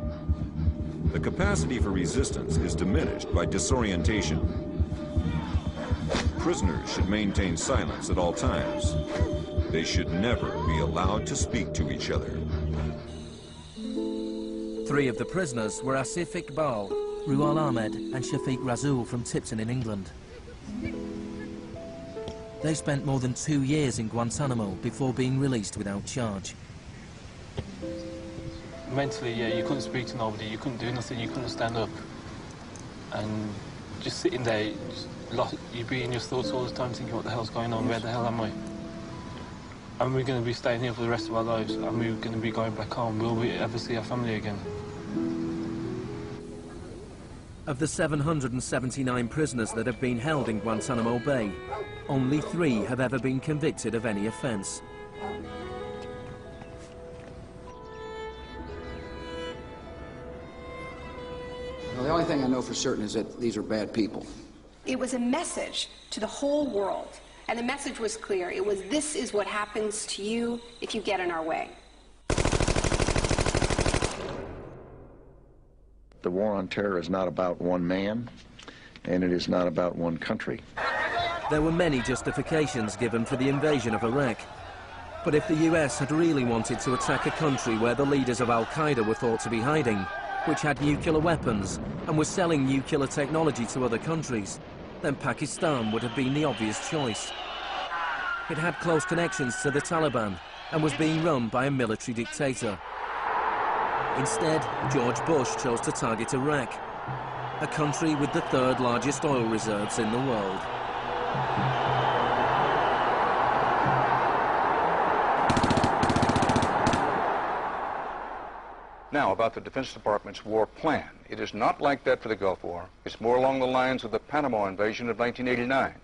The capacity for resistance is diminished by disorientation. Prisoners should maintain silence at all times. They should never be allowed to speak to each other. 3 of the prisoners were Asif Iqbal, Ruhal Ahmed and Shafiq Rasool from Tipton in England. They spent more than 2 years in Guantanamo before being released without charge. Mentally, yeah, you couldn't speak to nobody, you couldn't do nothing, you couldn't stand up. And just sitting there, you'd be in your thoughts all the time thinking, what the hell's going on, where the hell am I? And we're going to be staying here for the rest of our lives, and we're going to be going back home. Will we ever see our family again? Of the 779 prisoners that have been held in Guantanamo Bay, only 3 have ever been convicted of any offence. Well, the only thing I know for certain is that these are bad people. It was a message to the whole world. And the message was clear. It was, this is what happens to you if you get in our way. The war on terror is not about one man, and it is not about one country. There were many justifications given for the invasion of Iraq. But if the US had really wanted to attack a country where the leaders of Al-Qaeda were thought to be hiding, which had nuclear weapons and was selling nuclear technology to other countries, then Pakistan would have been the obvious choice. It had close connections to the Taliban and was being run by a military dictator. Instead, George Bush chose to target Iraq, a country with the 3rd largest oil reserves in the world. Now, about the Defense Department's war plan. It is not like that for the Gulf War. It's more along the lines of the Panama invasion of 1989.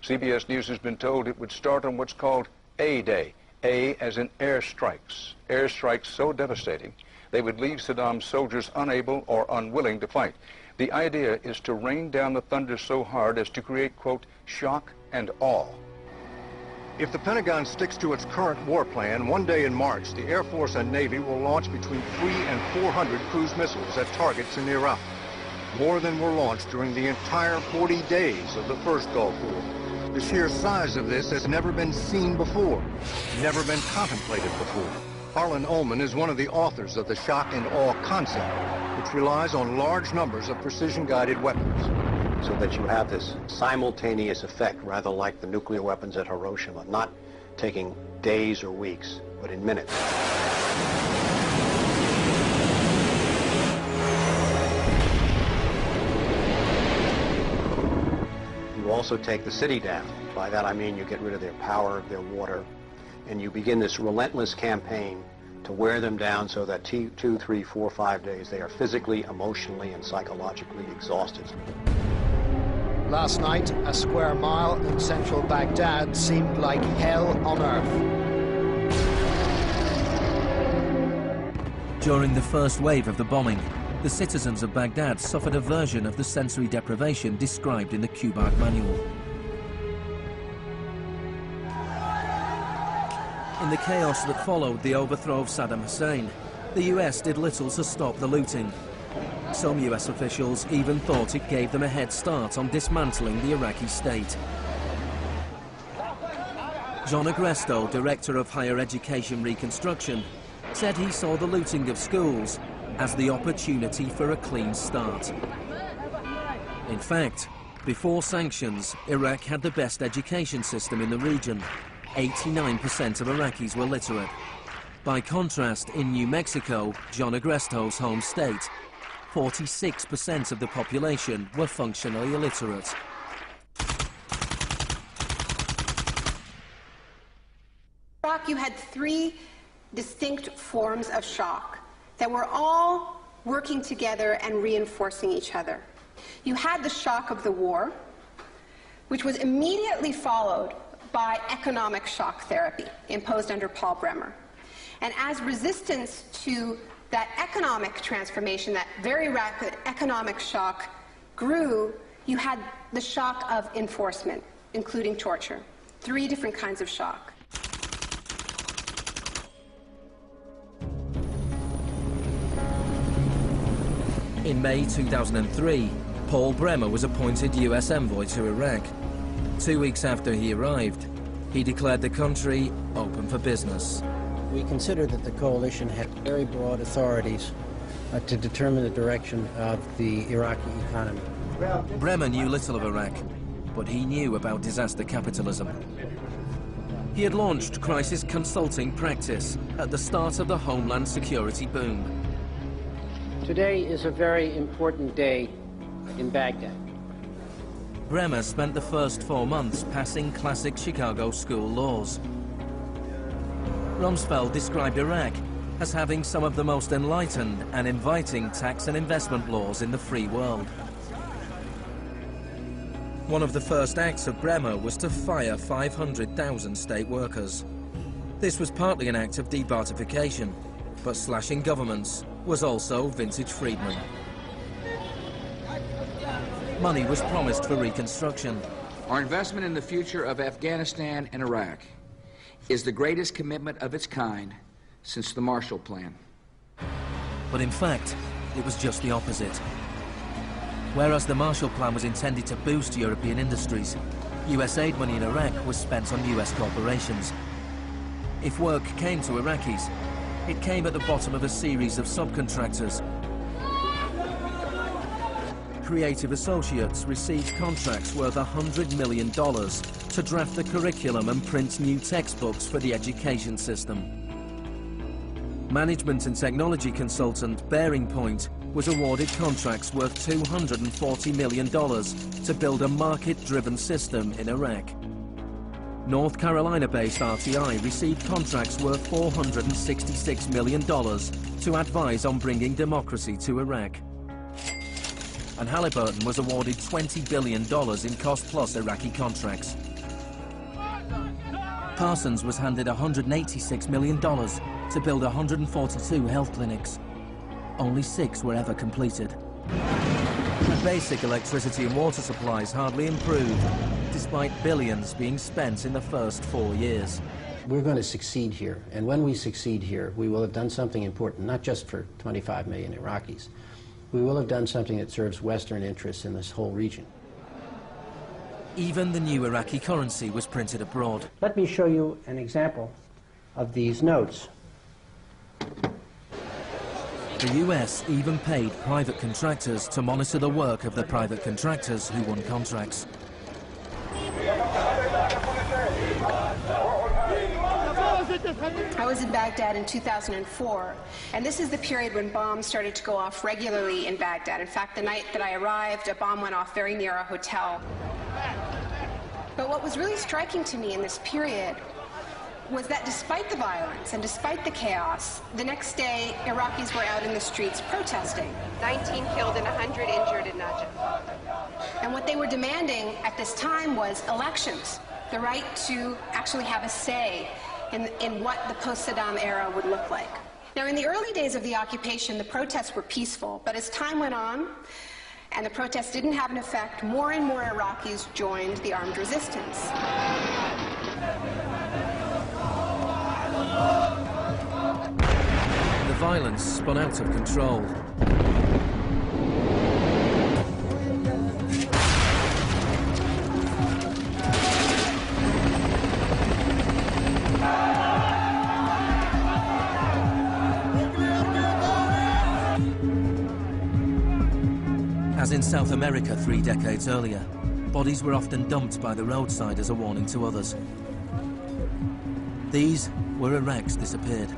CBS News has been told it would start on what's called A Day. A as in airstrikes. Airstrikes so devastating, they would leave Saddam's soldiers unable or unwilling to fight. The idea is to rain down the thunder so hard as to create, quote, shock and awe. If the Pentagon sticks to its current war plan, one day in March, the Air Force and Navy will launch between 300 and 400 cruise missiles at targets in Iraq. More than were launched during the entire 40 days of the first Gulf War. The sheer size of this has never been seen before, never been contemplated before. Harlan Ullman is one of the authors of the shock and awe concept, which relies on large numbers of precision-guided weapons. So that you have this simultaneous effect, rather like the nuclear weapons at Hiroshima, not taking days or weeks, but in minutes. You also take the city down. By that I mean you get rid of their power, their water, and you begin this relentless campaign to wear them down so that 2, 3, 4, 5 days they are physically, emotionally, and psychologically exhausted. Last night, a square mile in central Baghdad seemed like hell on earth. During the first wave of the bombing, the citizens of Baghdad suffered a version of the sensory deprivation described in the Kubark Manual. In the chaos that followed the overthrow of Saddam Hussein, the US did little to stop the looting. Some US officials even thought it gave them a head start on dismantling the Iraqi state. John Agresto, Director of Higher Education Reconstruction, said he saw the looting of schools as the opportunity for a clean start. In fact, before sanctions, Iraq had the best education system in the region. 89% of Iraqis were literate. By contrast, in New Mexico, John Agresto's home state, 46% of the population were functionally illiterate. In Iraq, you had three distinct forms of shock that were all working together and reinforcing each other. You had the shock of the war, which was immediately followed by economic shock therapy imposed under Paul Bremer. And as resistance to that economic transformation, that very rapid economic shock grew, you had the shock of enforcement, including torture. Three different kinds of shock. In May 2003, Paul Bremer was appointed US envoy to Iraq. 2 weeks after he arrived, he declared the country open for business. We considered that the coalition had very broad authorities to determine the direction of the Iraqi economy. Bremer knew little of Iraq, but he knew about disaster capitalism. He had launched crisis consulting practice at the start of the Homeland Security boom. Today is a very important day in Baghdad. Bremer spent the first 4 months passing classic Chicago school laws. Rumsfeld described Iraq as having some of the most enlightened and inviting tax and investment laws in the free world. One of the first acts of Bremer was to fire 500,000 state workers. This was partly an act of debartification, but slashing governments was also vintage Friedman. Money was promised for reconstruction. Our investment in the future of Afghanistan and Iraq is the greatest commitment of its kind since the Marshall Plan. But in fact, it was just the opposite. Whereas the Marshall Plan was intended to boost European industries, US aid money in Iraq was spent on US corporations. If work came to Iraqis, it came at the bottom of a series of subcontractors. Creative associates received contracts worth $100 million to draft the curriculum and print new textbooks for the education system. Management and technology consultant Bearing Point was awarded contracts worth $240 million to build a market-driven system in Iraq. North Carolina-based RTI received contracts worth $466 million to advise on bringing democracy to Iraq. And Halliburton was awarded $20 billion in cost-plus Iraqi contracts. Parsons was handed $186 million to build 142 health clinics. Only 6 were ever completed. Basic electricity and water supplies hardly improved, despite billions being spent in the first 4 years. We're going to succeed here, and when we succeed here, we will have done something important, not just for 25 million Iraqis. We will have done something that serves Western interests in this whole region. Even the new Iraqi currency was printed abroad. Let me show you an example of these notes. The US even paid private contractors to monitor the work of the private contractors who won contracts. I was in Baghdad in 2004, and this is the period when bombs started to go off regularly in Baghdad. In fact, the night that I arrived, a bomb went off very near our hotel. But what was really striking to me in this period was that despite the violence and despite the chaos, the next day, Iraqis were out in the streets protesting. 19 killed and 100 injured in Najaf. And what they were demanding at this time was elections, the right to actually have a say in what the post-Saddam era would look like. Now, in the early days of the occupation, the protests were peaceful, but as time went on, and the protests didn't have an effect, more and more Iraqis joined the armed resistance. The violence spun out of control. As in South America 3 decades earlier, bodies were often dumped by the roadside as a warning to others. These were Iraq's disappeared.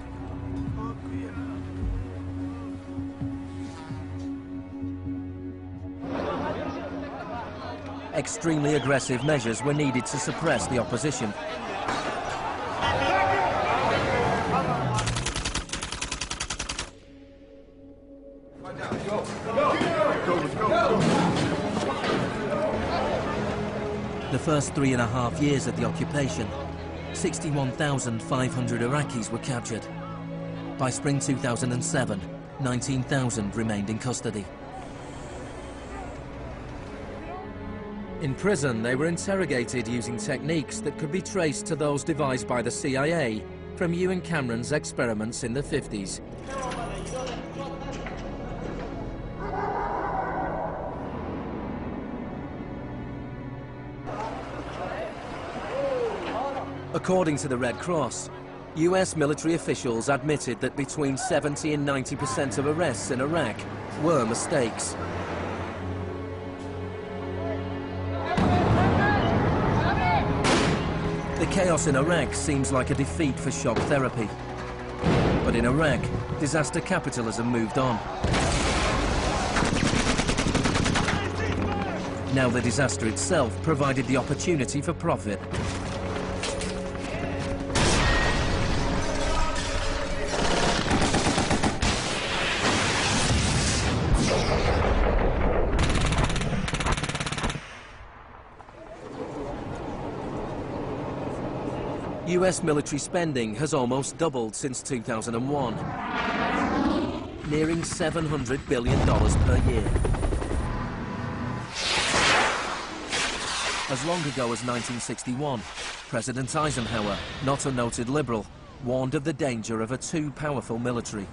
Extremely aggressive measures were needed to suppress the opposition. The first 3.5 years of the occupation, 61,500 Iraqis were captured. By spring 2007, 19,000 remained in custody. In prison, they were interrogated using techniques that could be traced to those devised by the CIA from Ewan Cameron's experiments in the 50s. According to the Red Cross, US military officials admitted that between 70 and 90% of arrests in Iraq were mistakes. The chaos in Iraq seems like a defeat for shock therapy. But in Iraq, disaster capitalism moved on. Now the disaster itself provided the opportunity for profit. US military spending has almost doubled since 2001, nearing $700 billion per year. As long ago as 1961, President Eisenhower, not a noted liberal, warned of the danger of a too powerful military.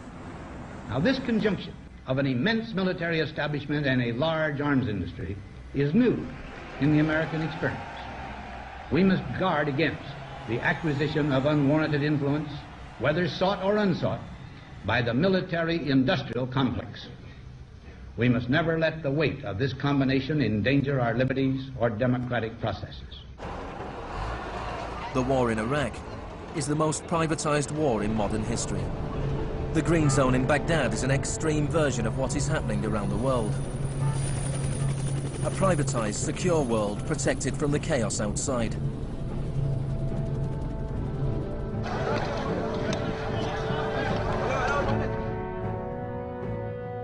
Now, this conjunction of an immense military establishment and a large arms industry is new in the American experience. We must guard against the acquisition of unwarranted influence, whether sought or unsought, by the military-industrial complex. We must never let the weight of this combination endanger our liberties or democratic processes. The war in Iraq is the most privatized war in modern history. The Green Zone in Baghdad is an extreme version of what is happening around the world. A privatized, secure world protected from the chaos outside.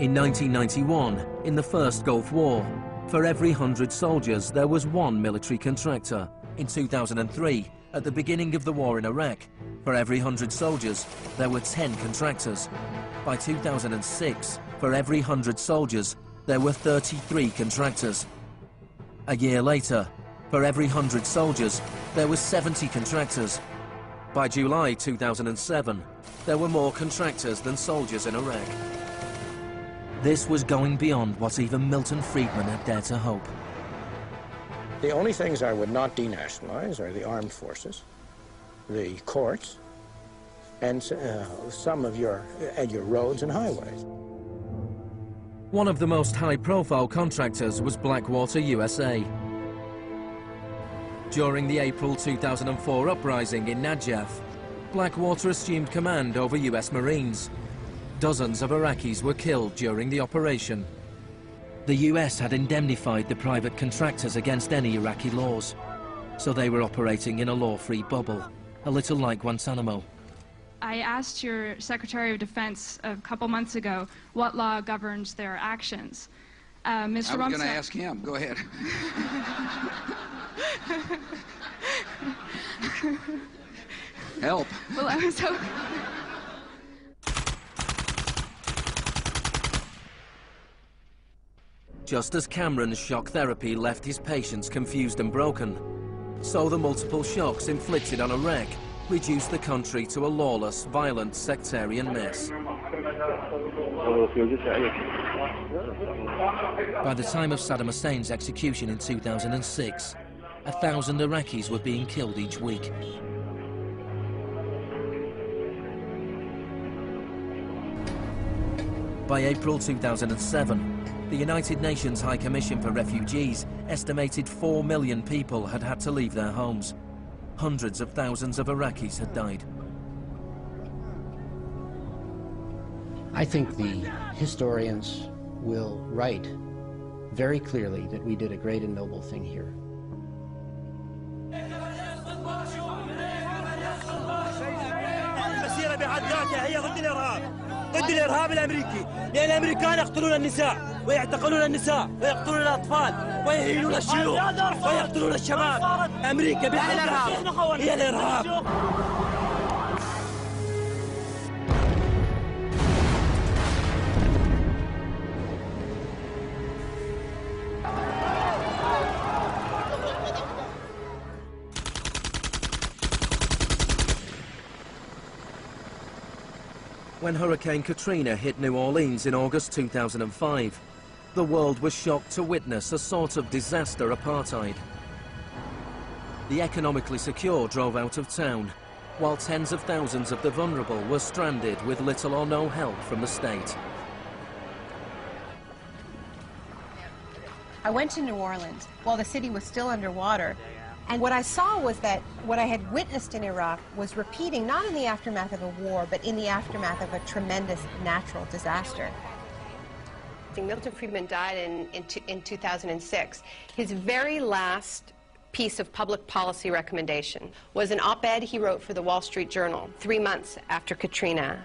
In 1991, in the First Gulf War, for every 100 soldiers, there was one military contractor. In 2003, at the beginning of the war in Iraq, for every 100 soldiers, there were 10 contractors. By 2006, for every 100 soldiers, there were 33 contractors. A year later, for every 100 soldiers, there were 70 contractors. By July 2007, there were more contractors than soldiers in Iraq. This was going beyond what even Mίλton Frídman had dared to hope. The only things I would not denationalize are the armed forces, the courts, and some of your roads and highways. One of the most high-profile contractors was Blackwater USA. During the April 2004 uprising in Najaf, Blackwater assumed command over US Marines. Dozens of Iraqis were killed during the operation. The US had indemnified the private contractors against any Iraqi laws, so they were operating in a law-free bubble, a little like Guantanamo. I asked your Secretary of Defense a couple months ago what law governs their actions. Mr. I was going to ask him. Go ahead. Help. Well, I was hoping... Just as Cameron's shock therapy left his patients confused and broken, so the multiple shocks inflicted on Iraq reduced the country to a lawless, violent, sectarian mess. By the time of Saddam Hussein's execution in 2006, 1,000 Iraqis were being killed each week. By April 2007, the United Nations High Commission for Refugees estimated 4 million people had had to leave their homes. Hundreds of thousands of Iraqis had died. I think the historians will write very clearly that we did a great and noble thing here. ضد الإرهاب الأمريكي، لأن الأمريكان يقتلون النساء ويعتقلون النساء ويقتلون الأطفال ويهينون الشيوخ ويقتلون الشباب. أمريكا بالحقيقة هي الإرهاب. When Hurricane Katrina hit New Orleans in August 2005, the world was shocked to witness a sort of disaster apartheid. The economically secure drove out of town, while tens of thousands of the vulnerable were stranded with little or no help from the state. I went to New Orleans while the city was still underwater, and what I saw was that what I had witnessed in Iraq was repeating, not in the aftermath of a war, but in the aftermath of a tremendous natural disaster. Mίλton Frídman died in 2006. His very last piece of public policy recommendation was an op-ed he wrote for the Wall Street Journal 3 months after Katrina.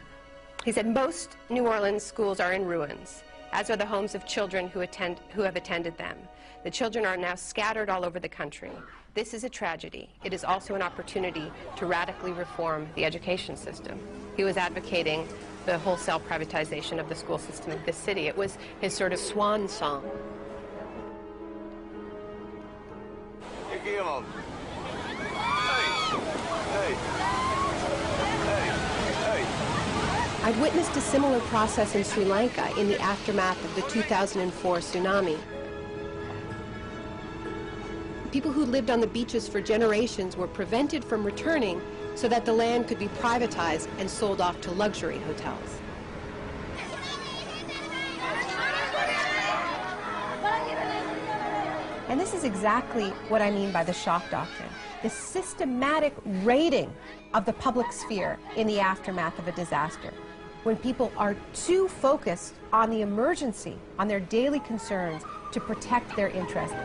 He said, "Most New Orleans schools are in ruins, as are the homes of children who have attended them. The children are now scattered all over the country. This is a tragedy. It is also an opportunity to radically reform the education system." He was advocating the wholesale privatization of the school system in this city. It was his sort of swan song. I've witnessed a similar process in Sri Lanka in the aftermath of the 2004 tsunami. People who lived on the beaches for generations were prevented from returning so that the land could be privatized and sold off to luxury hotels. And this is exactly what I mean by the shock doctrine, the systematic raiding of the public sphere in the aftermath of a disaster, when people are too focused on the emergency, on their daily concerns, to protect their interests.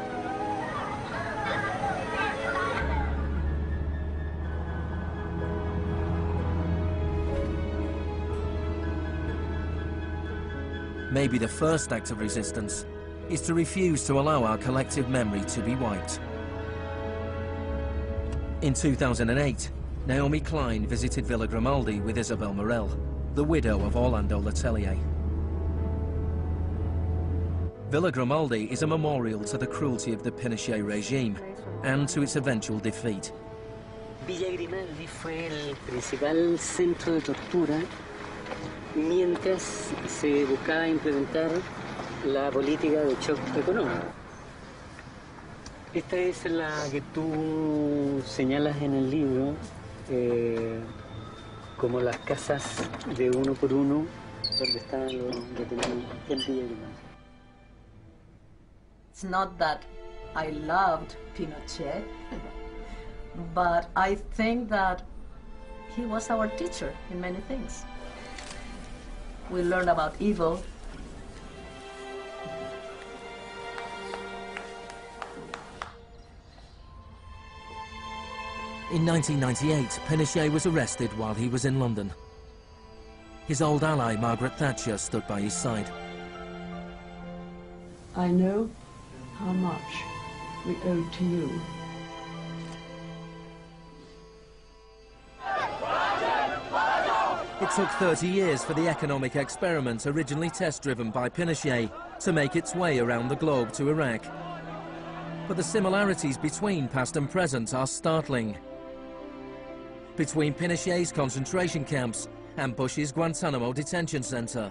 Maybe the first act of resistance is to refuse to allow our collective memory to be wiped. In 2008, Naόμι Κλάιν visited Villa Grimaldi with Isabel Morel, the widow of Orlando Letelier. Villa Grimaldi is a memorial to the cruelty of the Pinochet regime and to its eventual defeat. Villa Grimaldi fue el principal centro de tortura mientras se buscaba implementar la política de shock económico. Esta es la que tú señalas en el libro como las casas de uno por uno donde estaban los detenidos en Villa Grimaldi. It's not that I loved Pinochet, but I think that he was our teacher in many things. We learned about evil. In 1998, Pinochet was arrested while he was in London. His old ally, Margaret Thatcher, stood by his side. I know how much we owe to you. It took 30 years for the economic experiment originally test-driven by Pinochet to make its way around the globe to Iraq. But the similarities between past and present are startling. between Pinochet's concentration camps and Bush's Guantanamo detention center,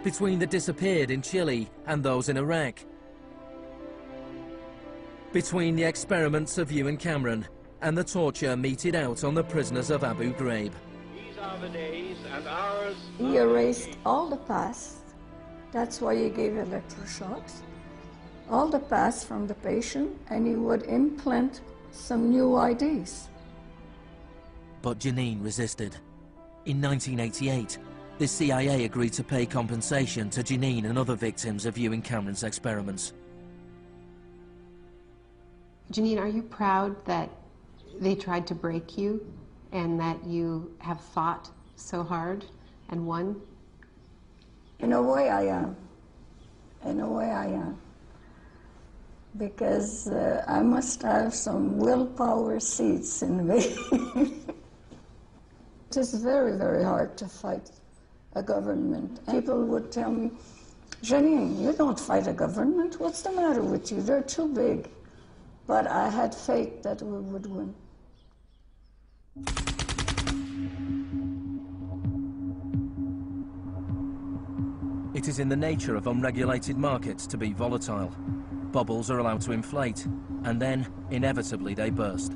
between the disappeared in Chile and those in Iraq, between the experiments of Ewan Cameron and the torture meted out on the prisoners of Abu Ghraib. These are the days and hours. He erased all the past. That's why he gave electroshocks. All the past from the patient, and he would implant some new ideas. But Janine resisted. In 1988, the CIA agreed to pay compensation to Janine and other victims of Ewan Cameron's experiments. Janine, are you proud that they tried to break you and that you have fought so hard and won? In a way I am. In a way I am. Because I must have some willpower seeds in me. It is very, very hard to fight a government. People would tell me, Janine, you don't fight a government. What's the matter with you? They're too big. But I had faith that we would win. It is in the nature of unregulated markets to be volatile. Bubbles are allowed to inflate, and then, inevitably, they burst.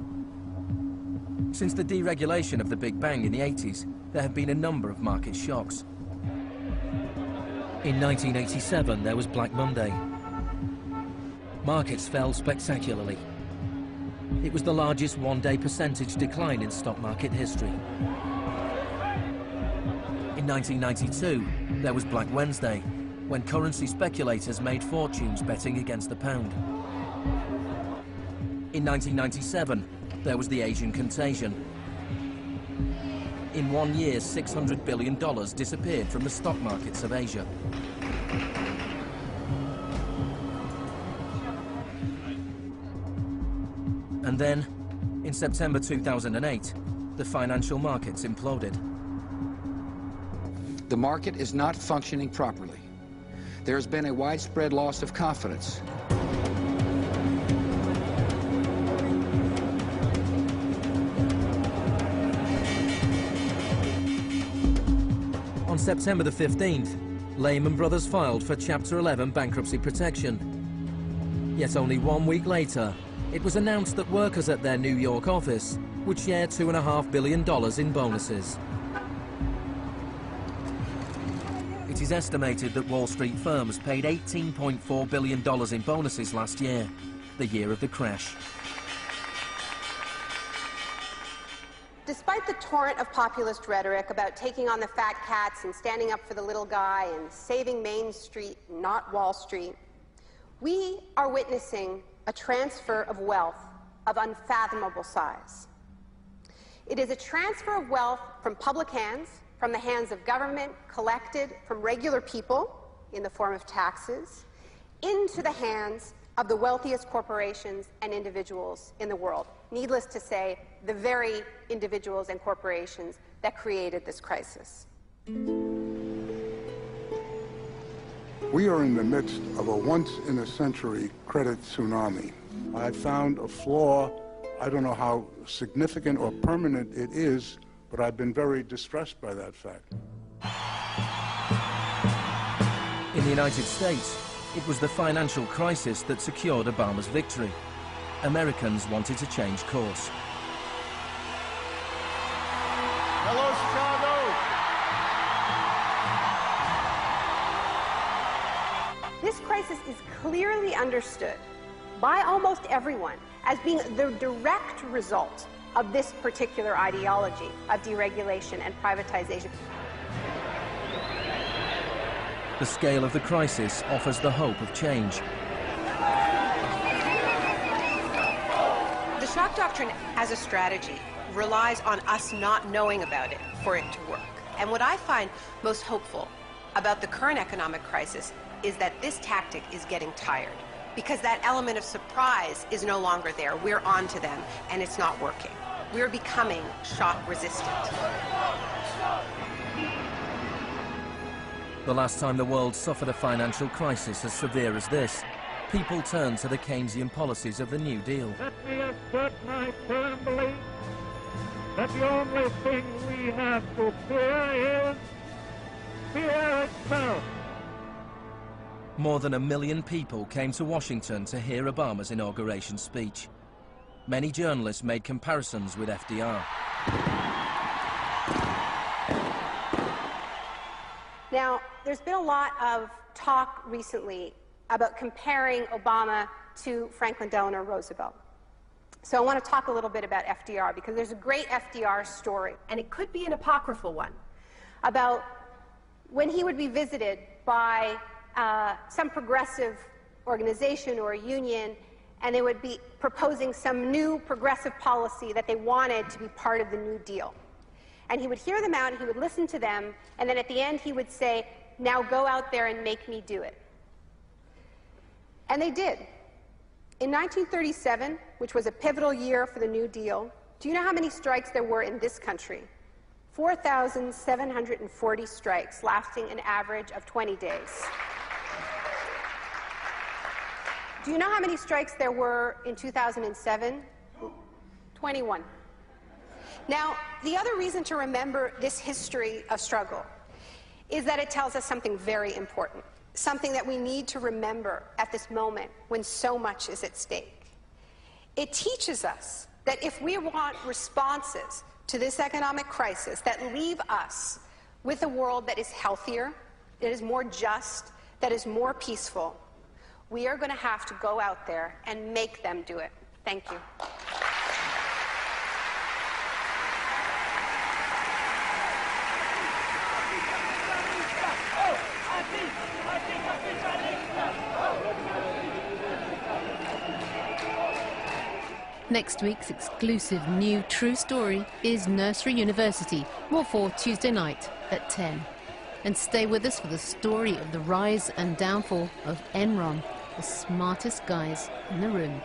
Since the deregulation of the Big Bang in the 80s, there have been a number of market shocks. In 1987, there was Black Monday. Markets fell spectacularly. It was the largest one-day percentage decline in stock market history. In 1992, there was Black Wednesday, when currency speculators made fortunes betting against the pound. In 1997, there was the Asian contagion. In 1 year, $600 billion disappeared from the stock markets of Asia. And then, in September 2008, the financial markets imploded. The market is not functioning properly. There has been a widespread loss of confidence. On September the 15th, Lehman Brothers filed for Chapter 11 bankruptcy protection. Yet only 1 week later, it was announced that workers at their New York office would share $2.5 billion in bonuses. It is estimated that Wall Street firms paid $18.4 billion in bonuses last year, the year of the crash. Despite the torrent of populist rhetoric about taking on the fat cats and standing up for the little guy and saving Main Street, not Wall Street, we are witnessing a transfer of wealth of unfathomable size. It is a transfer of wealth from public hands, from the hands of government, collected from regular people in the form of taxes, into the hands of the wealthiest corporations and individuals in the world. Needless to say, the very individuals and corporations that created this crisis. We are in the midst of a once-in-a-century credit tsunami. I found a flaw. I don't know how significant or permanent it is, but I've been very distressed by that fact. In the United States, it was the financial crisis that secured Obama's victory. Americans wanted to change course. Hello, Chicago! This crisis is clearly understood by almost everyone as being the direct result of this particular ideology of deregulation and privatization. The scale of the crisis offers the hope of change. The shock doctrine as a strategy relies on us not knowing about it for it to work. And what I find most hopeful about the current economic crisis is that this tactic is getting tired, because that element of surprise is no longer there. We're on to them, and it's not working. We're becoming shock resistant. The last time the world suffered a financial crisis as severe as this, people turned to the Keynesian policies of the New Deal. Let me assert my firm belief that the only thing we have to fear is fear itself. More than 1 million people came to Washington to hear Obama's inauguration speech. Many journalists made comparisons with FDR. Now, there's been a lot of talk recently about comparing Obama to Franklin Delano Roosevelt. So I want to talk a little bit about FDR, because there's a great FDR story, and it could be an apocryphal one, about when he would be visited by some progressive organization or a union, and they would be proposing some new progressive policy that they wanted to be part of the New Deal. And he would hear them out, and he would listen to them, and then at the end he would say, now go out there and make me do it. And they did. In 1937, which was a pivotal year for the New Deal, do you know how many strikes there were in this country? 4,740 strikes, lasting an average of 20 days. Do you know how many strikes there were in 2007? 21. Now, the other reason to remember this history of struggle is that it tells us something very important, something that we need to remember at this moment when so much is at stake. It teaches us that if we want responses to this economic crisis that leave us with a world that is healthier, that is more just, that is more peaceful, we are going to have to go out there and make them do it. Thank you. Next week's exclusive new true story is Nursery University, more for Tuesday night at 10. And stay with us for the story of the rise and downfall of Enron, the smartest guys in the room.